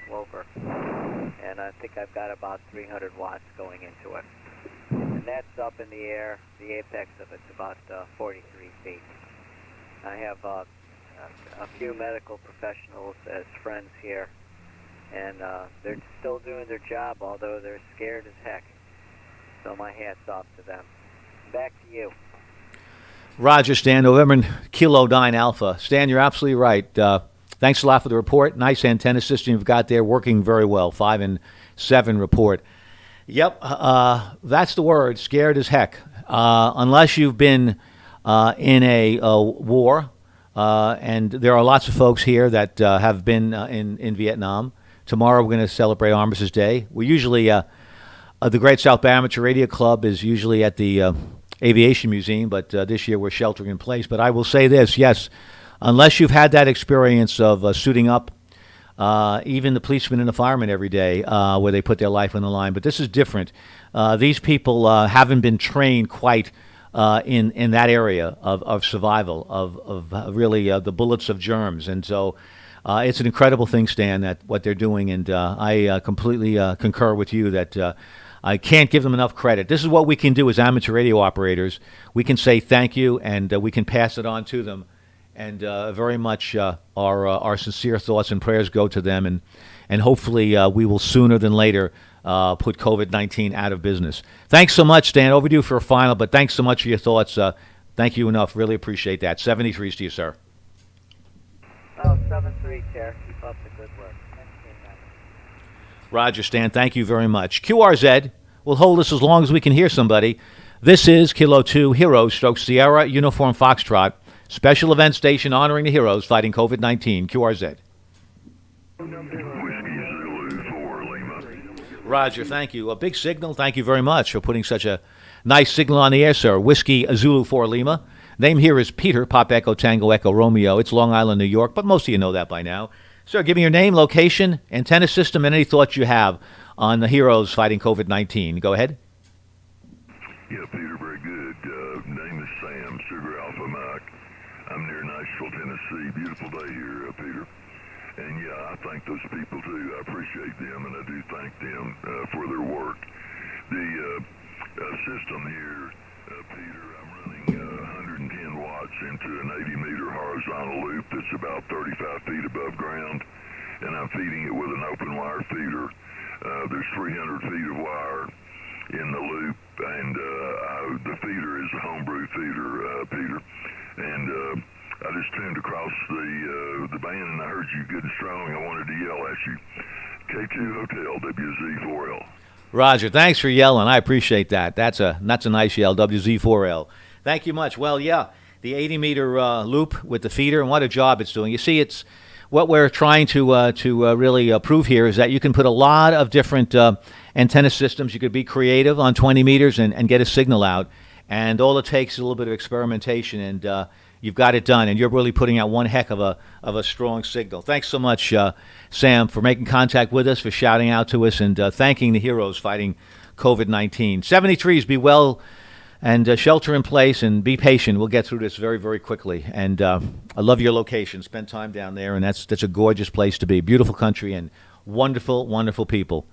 L: Sloper. And I think I've got about 300 watts going into it. And that's up in the air. The apex of it's about 43 feet. I have a few medical professionals as friends here, and they're still doing their job, although they're scared as heck. So my hat's off to them. Back to you.
H: Roger, Stan. November Kilo 9 Alpha. Stan, you're absolutely right. Thanks a lot for the report. Nice antenna system you've got there, working very well. 5 and 7 report. Yep, that's the word, scared as heck. Unless you've been in a war, and there are lots of folks here that have been in Vietnam. Tomorrow we're going to celebrate Armistice Day. We usually, the Great South Bay Amateur Radio Club is usually at the Aviation Museum, but this year we're sheltering in place. But I will say this, yes, unless you've had that experience of suiting up, even the policemen and the firemen every day, where they put their life on the line. But this is different. These people haven't been trained quite in that area of survival, of really the bullets of germs. And so it's an incredible thing, Stan, that what they're doing. And I completely concur with you that I can't give them enough credit. This is what we can do as amateur radio operators. We can say thank you, and we can pass it on to them. And very much our sincere thoughts and prayers go to them. And hopefully we will sooner than later put COVID-19 out of business. Thanks so much, Stan. Overdue for a final, but thanks so much for your thoughts. Thank you enough. Really appreciate that. 73s to you, sir.
L: Oh, 7-3, Chair. Keep up the good work.
H: Roger, Stan. Thank you very much. QRZ will hold us as long as we can hear somebody. This is Kilo 2 Heroes, Stroke Sierra, Uniform Foxtrot. Special event station honoring the heroes fighting COVID-19. QRZ. Roger, thank you. A big signal. Thank you very much for putting such a nice signal on the air, sir. Whiskey Zulu 4 Lima. Name here is Peter, Pop Echo Tango Echo Romeo. It's Long Island, New York, but most of you know that by now. Sir, give me your name, location, antenna system, and any thoughts you have on the heroes fighting COVID-19. Go ahead.
M: Yeah, Peter, very good. Name is Sam, Sugar Alpha Mike. I'm near Nashville, Tennessee. Beautiful day here, Peter. And yeah, I thank those people too. I appreciate them, and I do thank them for their work. The system here, Peter, I'm running 110 watts into an 80-meter horizontal loop that's about 35 feet above ground, and I'm feeding it with an open wire feeder. There's 300 feet of wire in the loop, and the feeder is a homebrew feeder, Peter. And I just tuned across the band, and I heard you good and strong. I wanted to yell at you. K2 Hotel, WZ4L.
H: Roger, thanks for yelling. I appreciate that. That's a nice yell, WZ4L. Thank you much. Well, yeah, the 80-meter loop with the feeder, and what a job it's doing. You see, it's what we're trying to really prove here is that you can put a lot of different antenna systems. You could be creative on 20 meters and get a signal out. and all it takes is a little bit of experimentation, and you've got it done, and you're really putting out one heck of a strong signal. Thanks so much, Sam, for making contact with us, for shouting out to us, and thanking the heroes fighting COVID-19. 73s, be well, and shelter in place, and be patient. We'll get through this very, very quickly. And I love your location. Spend time down there, and that's a gorgeous place to be. Beautiful country and wonderful, wonderful people.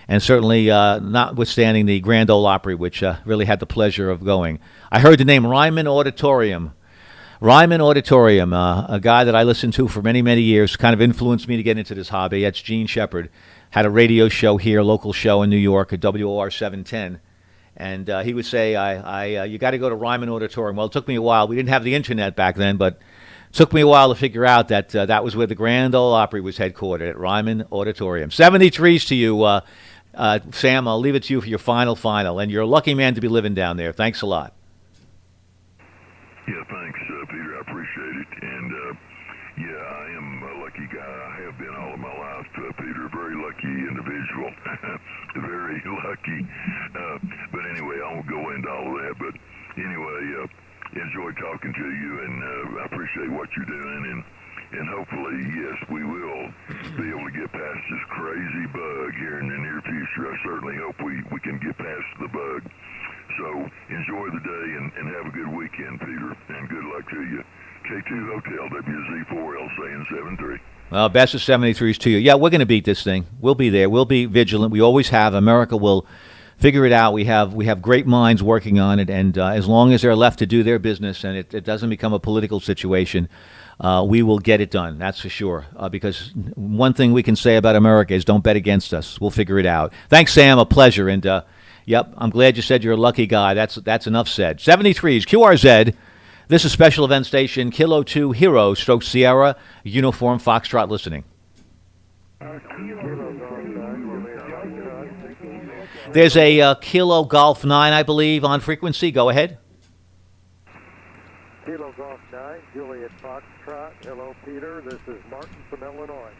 H: And certainly notwithstanding the Grand Ole Opry, which really had the pleasure of going. I heard the name Ryman Auditorium. Ryman Auditorium, a guy that I listened to for many, many years, kind of influenced me to get into this hobby. That's Gene Shepard. Had a radio show here, local show in New York at WOR 710. And he would say, you got to go to Ryman Auditorium. Well, it took me a while. We didn't have the internet back then, but it took me a while to figure out that that was where the Grand Ole Opry was headquartered, at Ryman Auditorium. 73s to you, Sam. I'll leave it to you for your final. And you're a lucky man to be living down there. Thanks a lot.
M: Yeah, thanks, Peter. I appreciate it. And, yeah, I am a lucky guy. I have been all of my life, Peter. Very lucky individual. Very lucky. But anyway, I won't go into all of that. But anyway, enjoy talking to you, and I appreciate what you're doing. And hopefully, yes, we will be able to get past this crazy bug here in the near future. I certainly hope we can get past the bug. So enjoy the day and have a good weekend, Peter, and good luck to you. K2 Hotel, WZ4L, saying 73.
H: Well, best of 73s to you. Yeah, we're going to beat this thing. We'll be there. We'll be vigilant. We always have. America will figure it out. We have great minds working on it, and as long as they're left to do their business and it doesn't become a political situation, we will get it done. That's for sure. Because one thing we can say about America is don't bet against us. We'll figure it out. Thanks, Sam. A pleasure. And yep, I'm glad you said you're a lucky guy. That's enough said. 73s, QRZ. This is Special Event Station, Kilo 2 Hero, Stroke Sierra, Uniform Foxtrot listening. There's a Kilo Golf 9, I believe, on frequency. Go ahead.
N: Kilo Golf 9, Juliet Foxtrot. Hello, Peter. This is Martin from Illinois.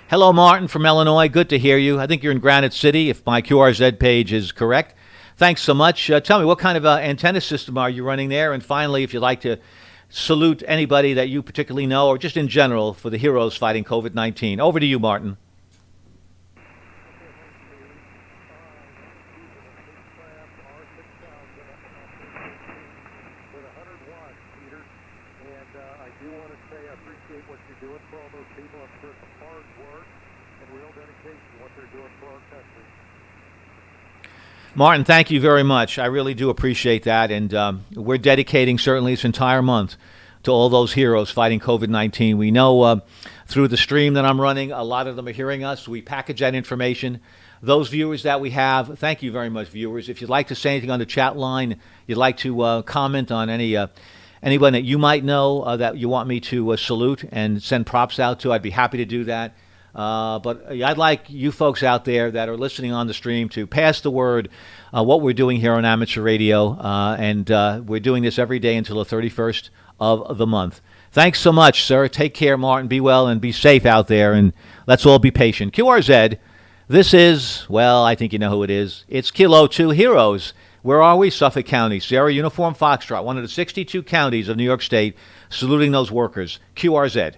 H: Hello, Martin from Illinois. Good to hear you. I think you're in Granite City, if my QRZ page is correct. Thanks so much. Tell me, what kind of antenna system are you running there? And finally, if you'd like to salute anybody that you particularly know, or just in general, for the heroes fighting COVID-19. Over to you, Martin. Martin, thank you very much. I really do appreciate that. And we're dedicating certainly this entire month to all those heroes fighting COVID-19. We know through the stream that I'm running, a lot of them are hearing us. We package that information. Those viewers that we have, thank you very much, viewers. If you'd like to say anything on the chat line, you'd like to comment on anyone that you might know that you want me to salute and send props out to, I'd be happy to do that. But I'd like you folks out there that are listening on the stream to pass the word what we're doing here on Amateur Radio, and we're doing this every day until the 31st of the month. Thanks so much, sir. Take care, Martin. Be well and be safe out there, and let's all be patient. QRZ, this is, well, I think you know who it is. It's Kilo 2 Heroes. Where are we? Suffolk County, Sierra Uniform Foxtrot, one of the 62 counties of New York State, saluting those workers. QRZ.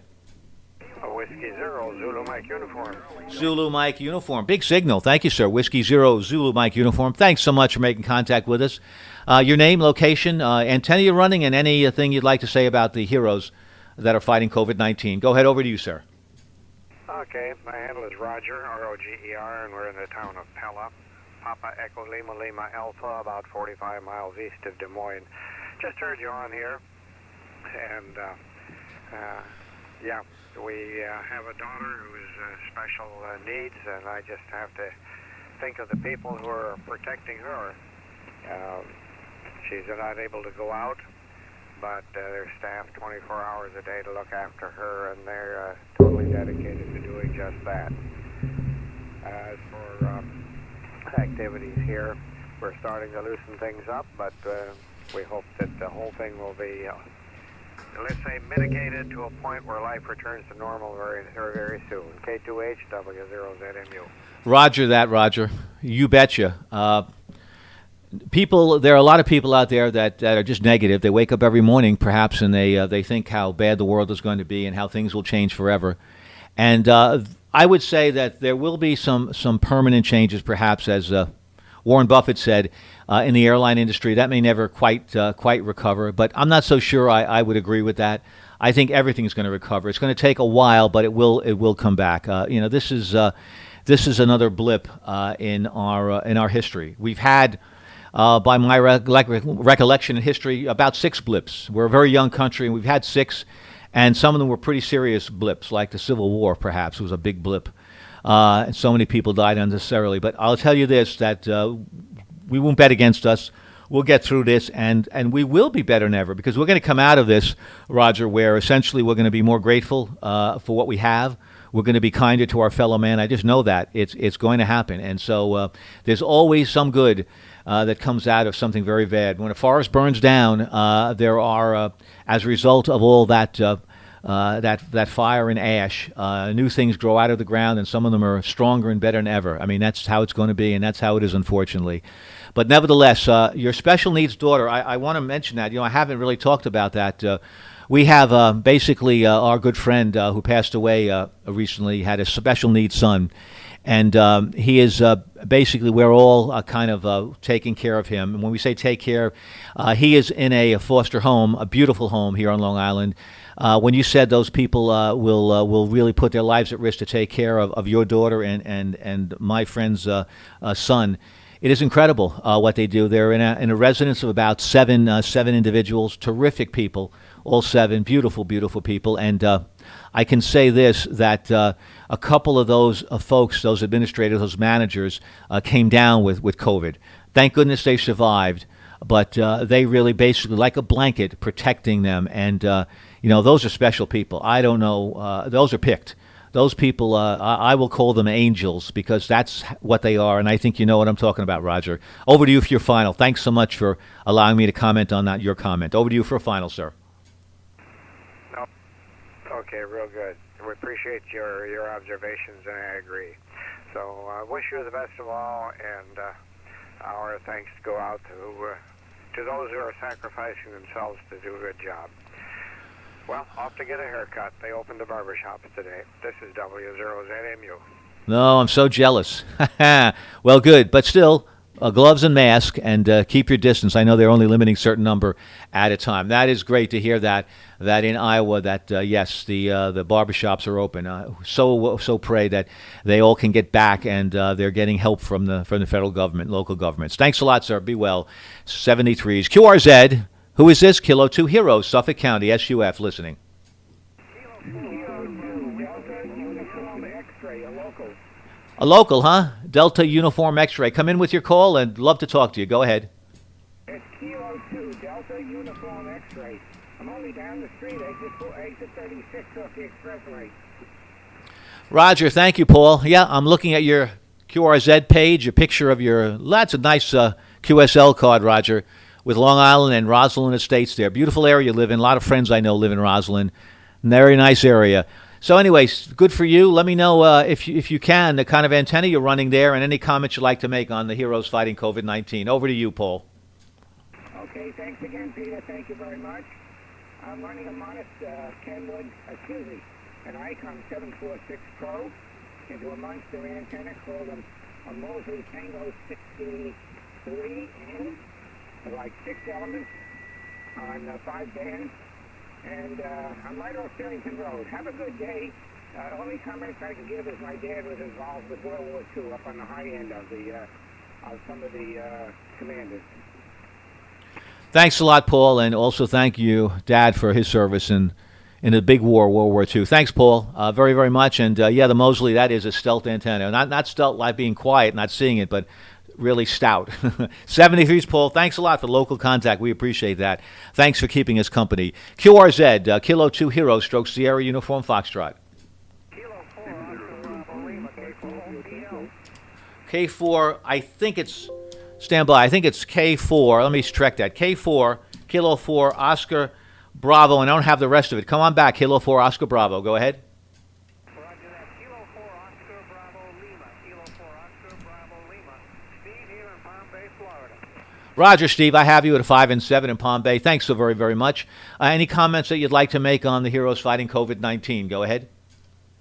J: Whiskey Zero, Zulu Mike Uniform.
H: Zulu Mike Uniform. Big signal. Thank you, sir. Whiskey Zero, Zulu Mike Uniform. Thanks so much for making contact with us. Your name, location, antenna you're running, and anything you'd like to say about the heroes that are fighting COVID-19. Go ahead, over to you, sir.
J: Okay, my handle is Roger, R-O-G-E-R, and we're in the town of Pella. Papa Echo Lima Lima Alpha, about 45 miles east of Des Moines. Just heard you on here, and yeah, we have a daughter who's special needs, and I just have to think of the people who are protecting her. She's not able to go out, but they're staffed 24 hours a day to look after her, and they're totally dedicated to doing just that. As for activities here, we're starting to loosen things up, but we hope that the whole thing will be, let's say, mitigated to a point where life returns to normal very, very soon. K2HW0ZMU.
H: Roger that, Roger. You betcha. there are a lot of people out there that are just negative. They wake up every morning, perhaps, and they think how bad the world is going to be and how things will change forever. And I would say that there will be some permanent changes, perhaps, as Warren Buffett said, in the airline industry. That may never quite recover, but I'm not so sure I would agree with that. I think everything's going to recover. It's going to take a while, but it will come back. This is another blip in our history. We've had, by my recollection in history, about 6 blips. We're a very young country, and we've had 6, and some of them were pretty serious blips, like the Civil War, perhaps, was a big blip. And so many people died unnecessarily. But I'll tell you this, that we won't bet against us. We'll get through this, and we will be better than ever, because we're going to come out of this, Roger, where essentially we're going to be more grateful for what we have. We're going to be kinder to our fellow man. I just know that. It's going to happen. And so there's always some good that comes out of something very bad. When a forest burns down, there are, as a result of all that fire and ash, new things grow out of the ground, and some of them are stronger and better than ever. I mean, that's how it's going to be, and that's how it is, unfortunately. But nevertheless, your special needs daughter, I want to mention that. I haven't really talked about that. We have basically our good friend who passed away recently had a special needs son. And he is basically, we're all kind of taking care of him. And when we say take care, he is in a foster home, a beautiful home here on Long Island. When you said those people will really put their lives at risk to take care of your daughter and my friend's son, it is incredible what they do. They're in a residence of about seven individuals, terrific people, all 7, beautiful, beautiful people. And I can say this, that a couple of those folks, those administrators, those managers, came down with COVID. Thank goodness they survived, but they really basically, like a blanket, protecting them. And, those are special people. I don't know. Those are picked. Those people, I will call them angels, because that's what they are, and I think you know what I'm talking about, Roger. Over to you for your final. Thanks so much for allowing me to comment on that, your comment. Over to you for a final, sir.
N: No. Okay, real good. We appreciate your observations, and I agree. So I wish you the best of all, and our thanks go out to those who are sacrificing themselves to do a good job. Well, off to get a haircut. They opened the barber shop today. This is W0ZMU.
H: No, I'm so jealous. Well, good. But still, gloves and mask, and keep your distance. I know they're only limiting a certain number at a time. That is great to hear that in Iowa, that, yes, the barbershops are open. So pray that they all can get back, and they're getting help from the federal government, local governments. Thanks a lot, sir. Be well. 73s. QRZ. Who is this? Kilo 2 Heroes, Suffolk County, SUF, listening. A local, huh? Delta Uniform X-Ray. Come in with your call, and love to talk to you. Go ahead.
J: It's Kilo 2, Delta Uniform X-Ray. I'm only down the street, exit 36 off the expressway.
H: Roger, thank you, Paul. Yeah, I'm looking at your QRZ page, a picture of that's a nice QSL card, Roger, with Long Island and Roslyn Estates there. Beautiful area you live in. A lot of friends I know live in Roslyn. Very nice area. So anyways, good for you. Let me know if you can, the kind of antenna you're running there, and any comments you'd like to make on the heroes fighting COVID-19. Over to you, Paul.
J: Okay, thanks again, Peter. Thank you very much. I'm running a Monist an Icon 746 Pro into a monster antenna called a Mosley Tango 63N. Like 6 elements on 5 bands, and I'm right off Sherrington Road. Have a good day. The only comments I can give is my dad was involved with World War II up on the high end of some of the commanders.
H: Thanks a lot, Paul, and also thank you, Dad, for his service in the big war, World War II. Thanks, Paul, very, very much. And yeah, the Mosley, that is a stealth antenna. Not stealth like being quiet, not seeing it, but really stout. 73's, Paul. Thanks a lot for local contact. We appreciate that. Thanks for keeping us company. QRZ, Kilo 2 Hero, stroke Sierra Uniform Foxtrot. K4, I think it's, stand by, I think it's K4. Let me check that. K4, Kilo 4, Oscar Bravo, and I don't have the rest of it. Come on back, Kilo 4, Oscar Bravo. Go ahead. Roger, Steve, I have you at 5 and 7 in Palm Bay. Thanks so very, very much. Any comments that you'd like to make on the heroes fighting COVID-19? Go ahead.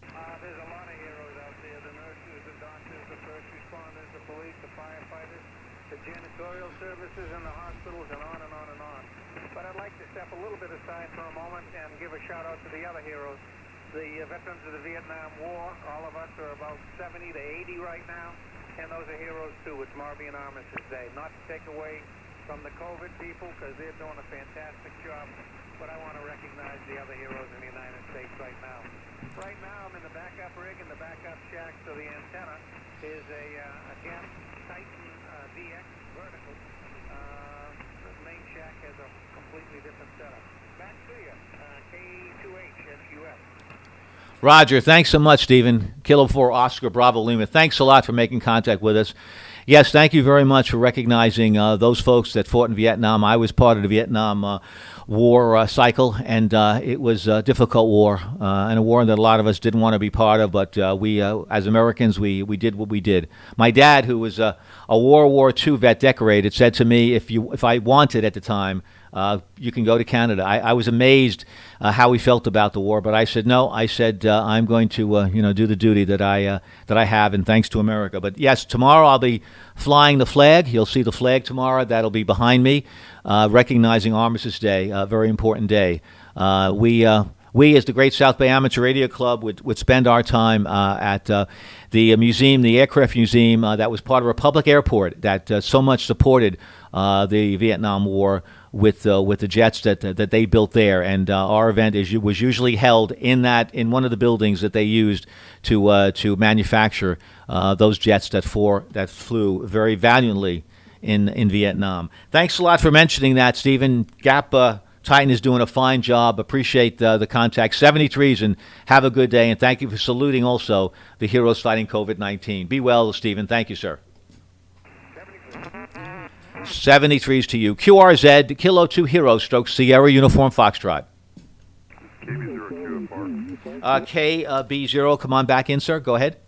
N: There's a lot of heroes out there, the nurses, the doctors, the first responders, the police, the firefighters, the janitorial services in the hospitals, and on and on and on. But I'd like to step a little bit aside for a moment and give a shout out to the other heroes, the veterans of the Vietnam War. All of us are about 70 to 80 right now, and those are heroes too. It's Marbian Armistice Day. Not to take away from the COVID people, because they're doing a fantastic job, but I want to recognize the other heroes in the United States right now. Right now, I'm in the backup rig and the backup shack, so the antenna is a Gap Titan VX vertical. The main shack has a completely different setup. Back to you, K2H SUF.
H: Roger, thanks so much, Stephen. Kilo 4 Oscar Bravo Lima. Thanks a lot for making contact with us. Yes, thank you very much for recognizing those folks that fought in Vietnam. I was part of the Vietnam war cycle, and it was a difficult war, and a war that a lot of us didn't want to be part of, but we, as Americans, we did what we did. My dad, who was a World War II vet decorated, said to me, if I wanted at the time, you can go to Canada. I was amazed how he felt about the war, but I said no. I said I'm going to do the duty that I have, and thanks to America. But yes, tomorrow I'll be flying the flag. You'll see the flag tomorrow. That'll be behind me, recognizing Armistice Day, a very important day. We, as the Great South Bay Amateur Radio Club, would spend our time at the museum, the Aircraft Museum, that was part of Republic Airport, that so much supported the Vietnam War with the jets that they built there. And our event was usually held in one of the buildings that they used to manufacture those jets that flew very valiantly in Vietnam. Thanks a lot for mentioning that, Stephen. Gap Titan is doing a fine job. Appreciate the contact. 73s, and have a good day. And thank you for saluting also the heroes fighting COVID-19. Be well, Stephen. Thank you, sir. 73s to you. QRZ, Kilo 2 Hero, stroke Sierra Uniform Foxtrot. KB0, come on back in, sir. Go ahead.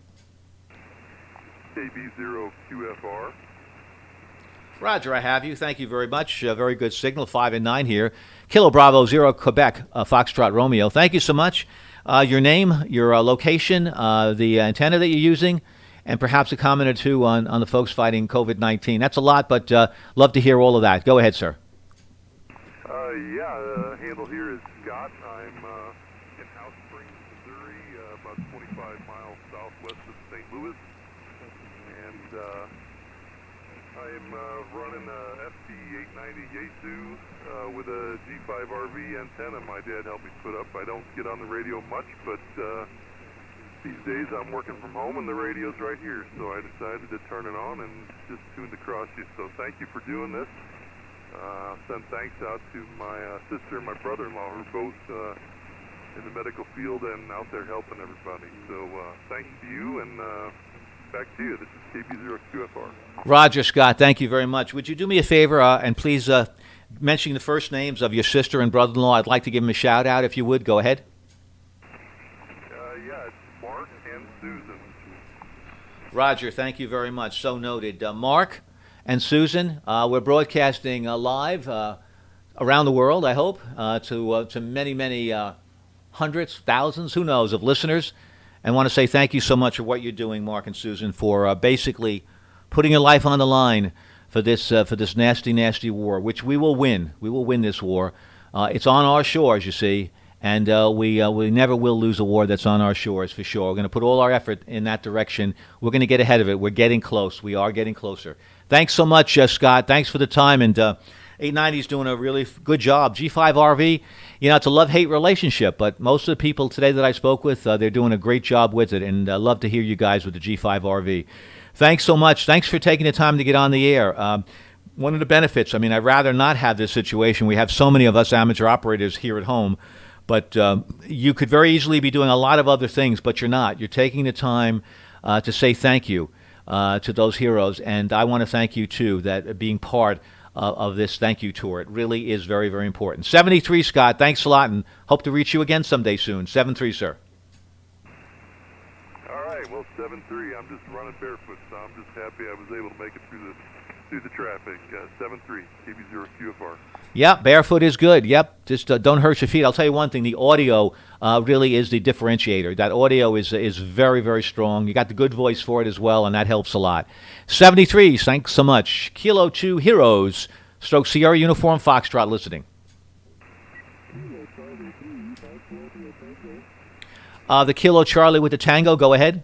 M: KB0QFR.
H: Roger, I have you. Thank you very much. Very good signal. 5 and 9 here. Kilo Bravo 0, Quebec, Foxtrot Romeo. Thank you so much. Your name, your location, the antenna that you're using, and perhaps a comment or two on the folks fighting COVID-19. That's a lot, but love to hear all of that. Go ahead, sir.
M: Handle here is Scott. I'm in House Springs, Missouri, about 25 miles southwest of St. Louis. And I am running a FT890 Yaesu with a G5RV antenna my dad helped me put up. I don't get on the radio much, but these days I'm working from home and the radio's right here, so I decided to turn it on and just tuned across you. So thank you for doing this. Send thanks out to my sister and my brother-in-law, who are both in the medical field and out there helping everybody. So thanks to you, and back to you. This is KB0QFR.
H: Roger, Scott, thank you very much. Would you do me a favor and please mention the first names of your sister and brother-in-law? I'd like to give them a shout-out, if you would. Go ahead.
M: It's Mark and Susan.
H: Roger, thank you very much. So noted. Mark and Susan, we're broadcasting live around the world, I hope, to many, many hundreds, thousands, who knows, of listeners. And want to say thank you so much for what you're doing, Mark and Susan, for basically putting your life on the line for this nasty, nasty war, which we will win. We will win this war. It's on our shores, you see, and we never will lose a war that's on our shores, for sure. We're going to put all our effort in that direction. We're going to get ahead of it. We're getting close. We are getting closer. Thanks so much, Scott. Thanks for the time, and 890 is doing a really good job. G5RV, it's a love-hate relationship, but most of the people today that I spoke with, they're doing a great job with it, and I love to hear you guys with the G5RV. Thanks so much. Thanks for taking the time to get on the air. One of the benefits, I'd rather not have this situation. We have so many of us amateur operators here at home, but you could very easily be doing a lot of other things, but you're not. You're taking the time to say thank you to those heroes, and I want to thank you, too, that being part of this thank you tour. It really is very, very important. 73, Scott, thanks a lot, and hope to reach you again someday soon. 73, sir.
M: All right, well, 7-3. I'm just running barefoot, so I'm just happy I was able to make it through
G: through the traffic. 7-3, KB0QFR.
H: Yep, barefoot is good. Yep, just don't hurt your feet. I'll tell you one thing: the audio really is the differentiator. That audio is very, very strong. You got the good voice for it as well, and that helps a lot. 73, thanks so much. Kilo 2 Heroes, Stroke Sierra Uniform Foxtrot listening. The Kilo Charlie with the Tango, go ahead.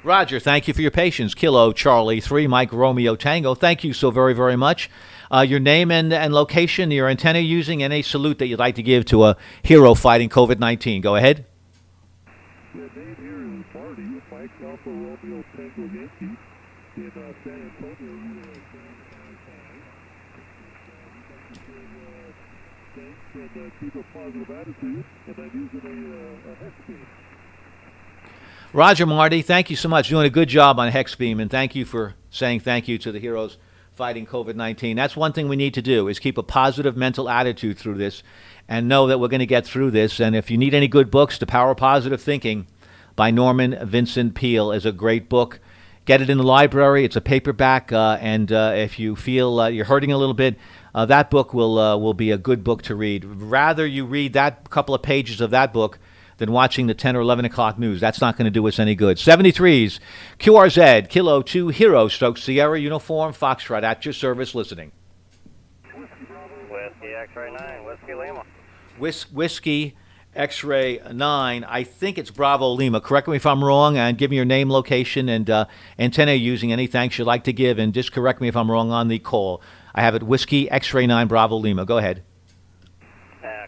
H: Roger, thank you for your patience. Kilo Charlie 3, Mike Romeo Tango. Thank you so very, very much. Your name and location, your antenna using, and a salute that you'd like to give to a hero fighting COVID-19. Go ahead. Roger, Marty, thank you so much. Doing a good job on HexBeam, and thank you for saying thank you to the heroes fighting COVID-19. That's one thing we need to do, is keep a positive mental attitude through this and know that we're going to get through this. And if you need any good books, The Power of Positive Thinking by Norman Vincent Peale is a great book. Get it in the library. It's a paperback, and if you feel you're hurting a little bit, that book will be a good book to read. Rather you read that couple of pages of that book than watching the 10 or 11 o'clock news. That's not going to do us any good. 73s, QRZ, Kilo 2 Hero, Stroke Sierra Uniform, Foxtrot, at your service, listening.
L: Whiskey X-Ray 9, Whiskey Lima.
H: Whiskey X-Ray 9, I think it's Bravo Lima. Correct me if I'm wrong, and give me your name, location, and antenna using. Any thanks you'd like to give, and just correct me if I'm wrong on the call. I have it Whiskey X-Ray 9, Bravo Lima. Go ahead.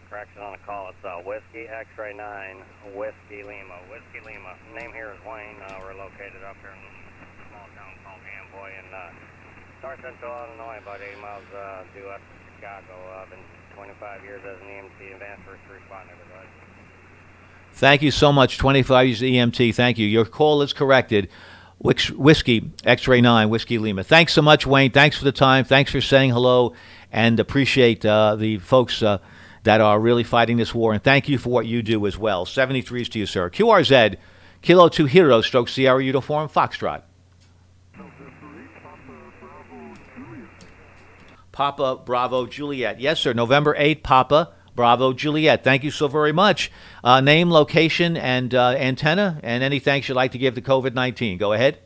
L: Correction on the call. It's Whiskey X-Ray 9, Whiskey Lima. Whiskey Lima. Name here is Wayne. We're located up here in a small town called Amboy in North Central Illinois, about 8 miles due west of Chicago. I've been 25 years as an EMT, advanced first responder.
H: Thank you so much. 25 years EMT. Thank you. Your call is corrected. Whiskey X-Ray 9, Whiskey Lima. Thanks so much, Wayne. Thanks for the time. Thanks for saying hello, and appreciate the folks that are really fighting this war. And thank you for what you do as well. 73s to you, sir. QRZ, Kilo 2 Hero, Stroke Sierra Uniform, Foxtrot. Papa Bravo Juliet. Yes, sir. November 8, Papa Bravo Juliet. Thank you so very much. Name, location, and antenna, and any thanks you'd like to give to COVID-19. Go ahead.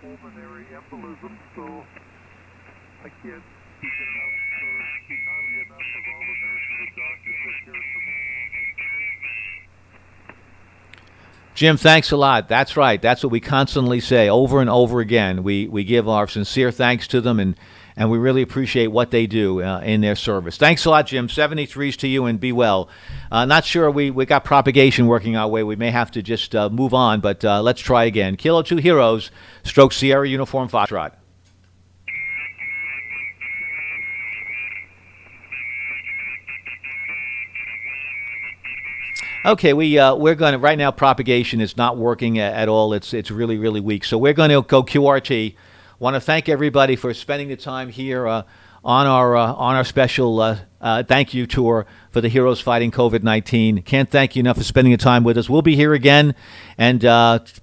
G: Pulmonary embolism, so I can't
H: Jim, thanks a lot. That's right. That's what we constantly say over and over again. We give our sincere thanks to them, and we really appreciate what they do in their service. Thanks a lot, Jim. 73s to you, and be well. Not sure we got propagation working our way. We may have to just move on, but let's try again. Kilo 2 Heroes, Stroke Sierra Uniform Foxtrot. Okay, we're going to, right now propagation is not working at all. It's really, really weak. So we're going to go QRT. Want to thank everybody for spending the time here on our special thank you tour for the Heroes Fighting COVID-19. Can't thank you enough for spending the time with us. We'll be here again, and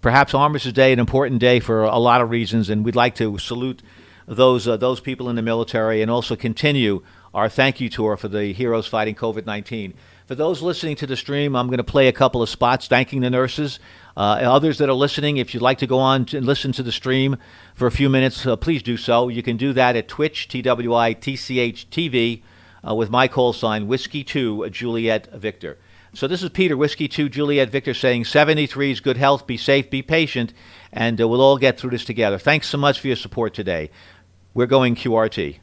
H: perhaps Armistice Day, an important day for a lot of reasons, and we'd like to salute those people in the military and also continue our thank you tour for the Heroes Fighting COVID-19. For those listening to the stream, I'm going to play a couple of spots thanking the nurses. Others that are listening, if you'd like to go on and listen to the stream for a few minutes, please do so. You can do that at Twitch, TWITCH TV, with my call sign, Whiskey 2 Juliet Victor. So this is Peter, Whiskey 2 Juliet Victor, saying 73's good health, be safe, be patient, and we'll all get through this together. Thanks so much for your support today. We're going QRT.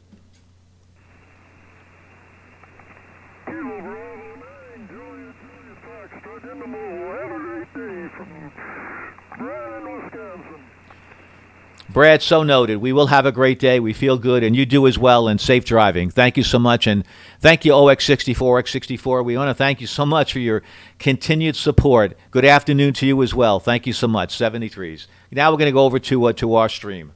H: Brad, so noted. We will have a great day. We feel good, and you do as well, and safe driving. Thank you so much, and thank you, OX64, X64. We want to thank you so much for your continued support. Good afternoon to you as well. Thank you so much, 73s. Now we're going to go over to our stream.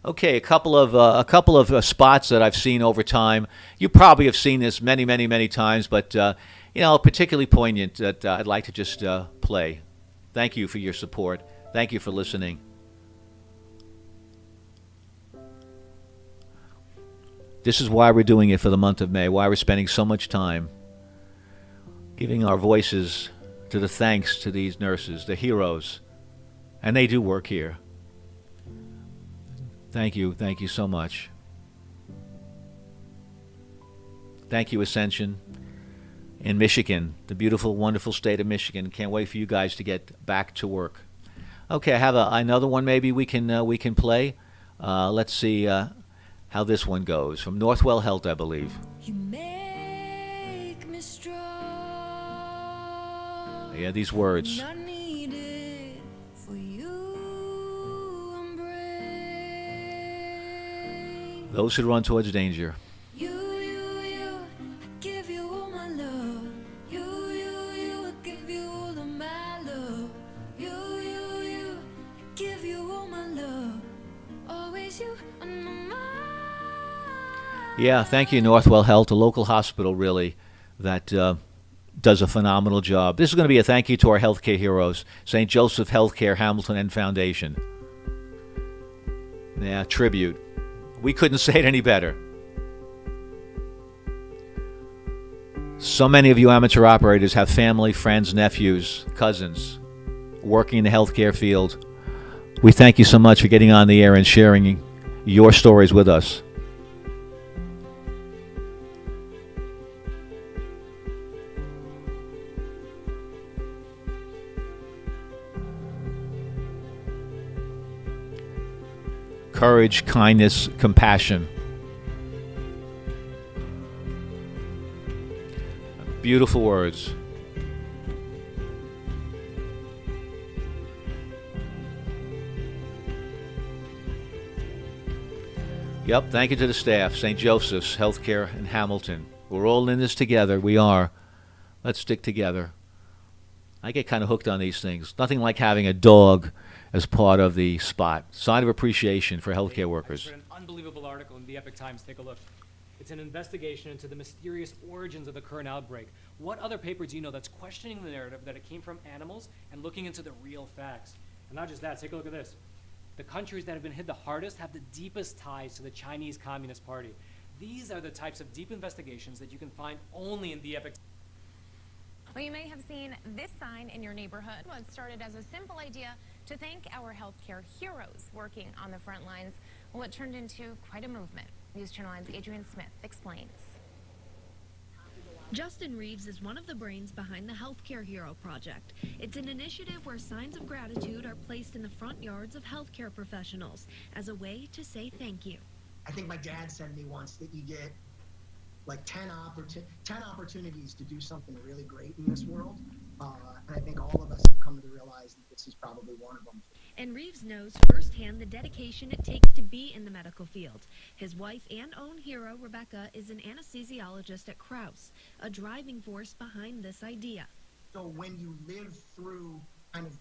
H: Okay, a couple of spots that I've seen over time. You probably have seen this many, many, many times, but particularly poignant that I'd like to just play. Thank you for your support. Thank you for listening. This is why we're doing it for the month of May. Why we're spending so much time giving our voices to the thanks to these nurses, the heroes, and they do work here. Thank you so much. Thank you, Ascension, in Michigan, the beautiful, wonderful state of Michigan. Can't wait for you guys to get back to work. Okay, I have another one. Maybe we can play. Let's see how this one goes from Northwell Health, I believe.
O: You make me strong.
H: Yeah, these words.
O: Not needed for you embrace.
H: Those who run towards danger.
O: You, I give you all my love. You, I give you all of my love. You, I give you all my love. Always you on my mind.
H: Yeah, thank you, Northwell Health, a local hospital, really, that does a phenomenal job. This is going to be a thank you to our healthcare heroes, St. Joseph Healthcare, Hamilton, and Foundation. Yeah, tribute. We couldn't say it any better. So many of you amateur operators have family, friends, nephews, cousins working in the healthcare field. We thank you so much for getting on the air and sharing your stories with us. Courage, kindness, compassion. Beautiful words. Yep, thank you to the staff, St. Joseph's Healthcare in Hamilton. We're all in this together. We are. Let's stick together. I get kind of hooked on these things. Nothing like having a dog as part of the spot. Sign of appreciation for healthcare workers.
P: An unbelievable article in the Epic Times. Take a look. It's an investigation into the mysterious origins of the current outbreak. What other paper do you know that's questioning the narrative that it came from animals and looking into the real facts? And not just that, take a look at this. The countries that have been hit the hardest have the deepest ties to the Chinese Communist Party. These are the types of deep investigations that you can find only in the Epic.
Q: Well, you may have seen this sign in your neighborhood. Well, it started as a simple idea to thank our healthcare heroes working on the front lines. Well, it turned into quite a movement. News Channel 9's Adrian Smith explains.
R: Justin Reeves is one of the brains behind the Healthcare Hero Project. It's an initiative where signs of gratitude are placed in the front yards of healthcare professionals as a way to say thank you.
S: I think my dad said to me once that you get like 10 opportunities to do something really great in this world. And I think all of us have come to realize that this is probably one of them.
R: And Reeves knows firsthand the dedication it takes to be in the medical field. His wife and own hero, Rebecca, is an anesthesiologist at Krause, a driving force behind this idea.
S: So when you live through kind of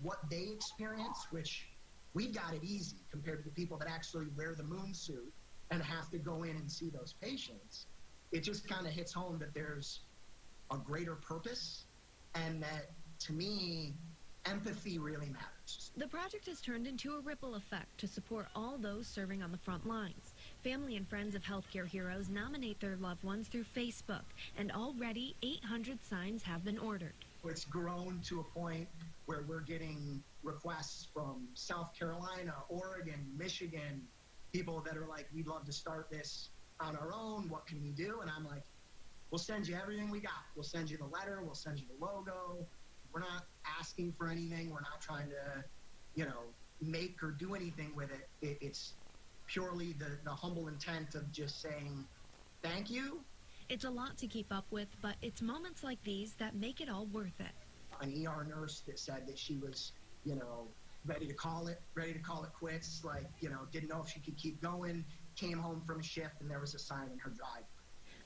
S: what they experience, which we got it easy compared to the people that actually wear the moon suit and have to go in and see those patients, it just kind of hits home that there's a greater purpose and that, to me, empathy really matters.
R: The project has turned into a ripple effect to support all those serving on the front lines. Family and friends of healthcare heroes nominate their loved ones through Facebook, and already 800 signs have been ordered.
S: It's grown to a point where we're getting requests from South Carolina, Oregon, Michigan, people that are like, we'd love to start this on our own. What can we do? And I'm like, we'll send you everything we got. We'll send you the letter. We'll send you the logo. We're not asking for anything. We're not trying to, make or do anything with it. It's purely the humble intent of just saying thank you.
R: It's a lot to keep up with, but it's moments like these that make it all worth it.
S: An ER nurse that said that she was, ready to call it quits, didn't know if she could keep going, came home from a shift and there was a sign in her drive.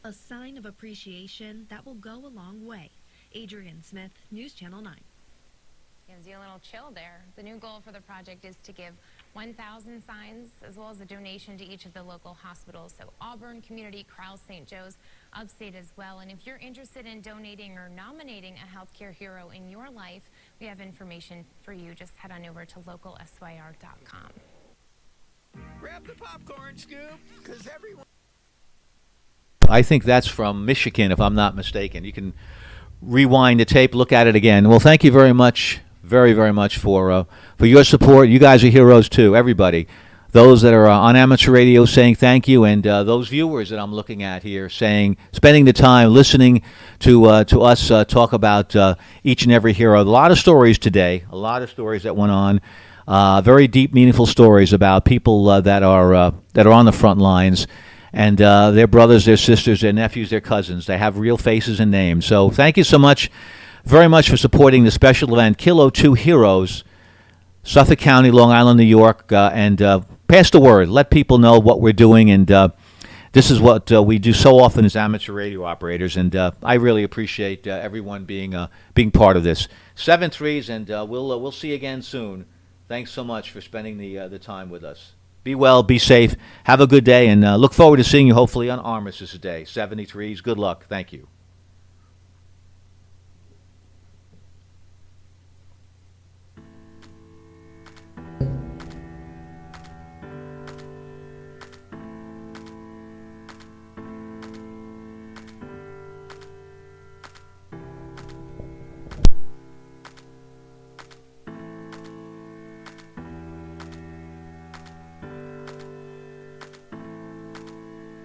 R: A sign of appreciation that will go a long way. Adrian Smith, News Channel 9.
Q: Gives you a little chill there. The new goal for the project is to give 1,000 signs as well as a donation to each of the local hospitals. So Auburn Community, Krause, St. Joe's, Upstate as well. And if you're interested in donating or nominating a healthcare hero in your life, we have information for you. Just head on over to localsyr.com.
F: Grab the popcorn scoop, because everyone...
H: I think that's from Michigan, if I'm not mistaken. You can rewind the tape, look at it again. Well, thank you very much, very, very much for your support. You guys are heroes too, everybody. Those that are on amateur radio saying thank you, and those viewers that I'm looking at here spending the time listening to us talk about each and every hero. A lot of stories today, a lot of stories that went on. Very deep, meaningful stories about people that are on the front lines. And their brothers, their sisters, their nephews, their cousins. They have real faces and names. So thank you so much, very much for supporting the special event, Kilo 2 Heroes, Suffolk County, Long Island, New York, and pass the word. Let people know what we're doing. And this is what we do so often as amateur radio operators. And I really appreciate everyone being part of this. 7-3s, and we'll see you again soon. Thanks so much for spending the time with us. Be well, be safe, have a good day, and look forward to seeing you hopefully on Armistice Day. 73s, good luck. Thank you.